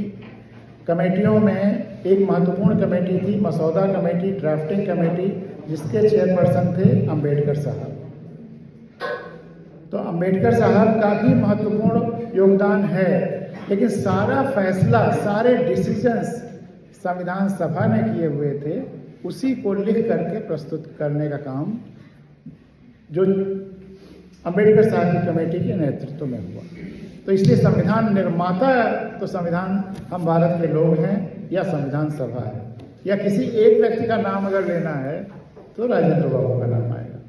कमेटियों में एक महत्वपूर्ण कमेटी थी मसौदा कमेटी, ड्राफ्टिंग कमेटी, जिसके चेयरपर्सन थे अंबेडकर साहब। तो अंबेडकर साहब का भी महत्वपूर्ण योगदान है, लेकिन सारा फैसला, सारे डिसीजंस संविधान सभा ने किए हुए थे, उसी को लिख करके प्रस्तुत करने का काम जो अंबेडकर साहब की कमेटी के नेतृत्व में हुआ। तो इसलिए संविधान निर्माता तो संविधान हम भारत के लोग हैं या संविधान सभा है, या किसी एक व्यक्ति का नाम अगर लेना है तो राजेंद्र बाबू का नाम आएगा,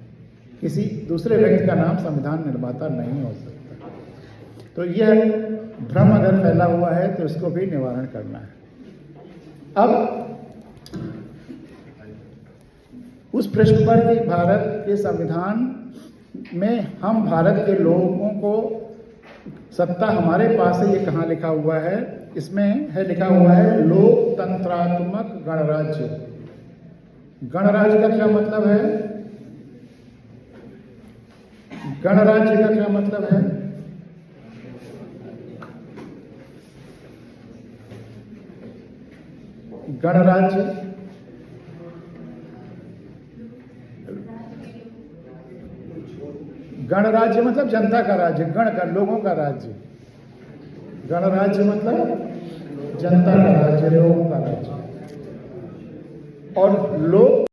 किसी दूसरे व्यक्ति का नाम संविधान निर्माता नहीं हो सकता। तो यह भ्रम अगर फैला हुआ है तो इसको भी निवारण करना है। अब उस पृष्ठ पर कि भारत के संविधान में हम भारत के लोगों को सत्ता हमारे पास है, ये कहाँ लिखा हुआ है? इसमें है लिखा हुआ है लोकतंत्रात्मक गणराज्य। गणराज्य का क्या मतलब है? गणराज्य का क्या मतलब है? गणराज्य गणराज्य मतलब जनता का राज्य, गण का लोगों का राज्य। गणराज्य मतलब जनता का राज्य, लोगों का राज्य। और लोग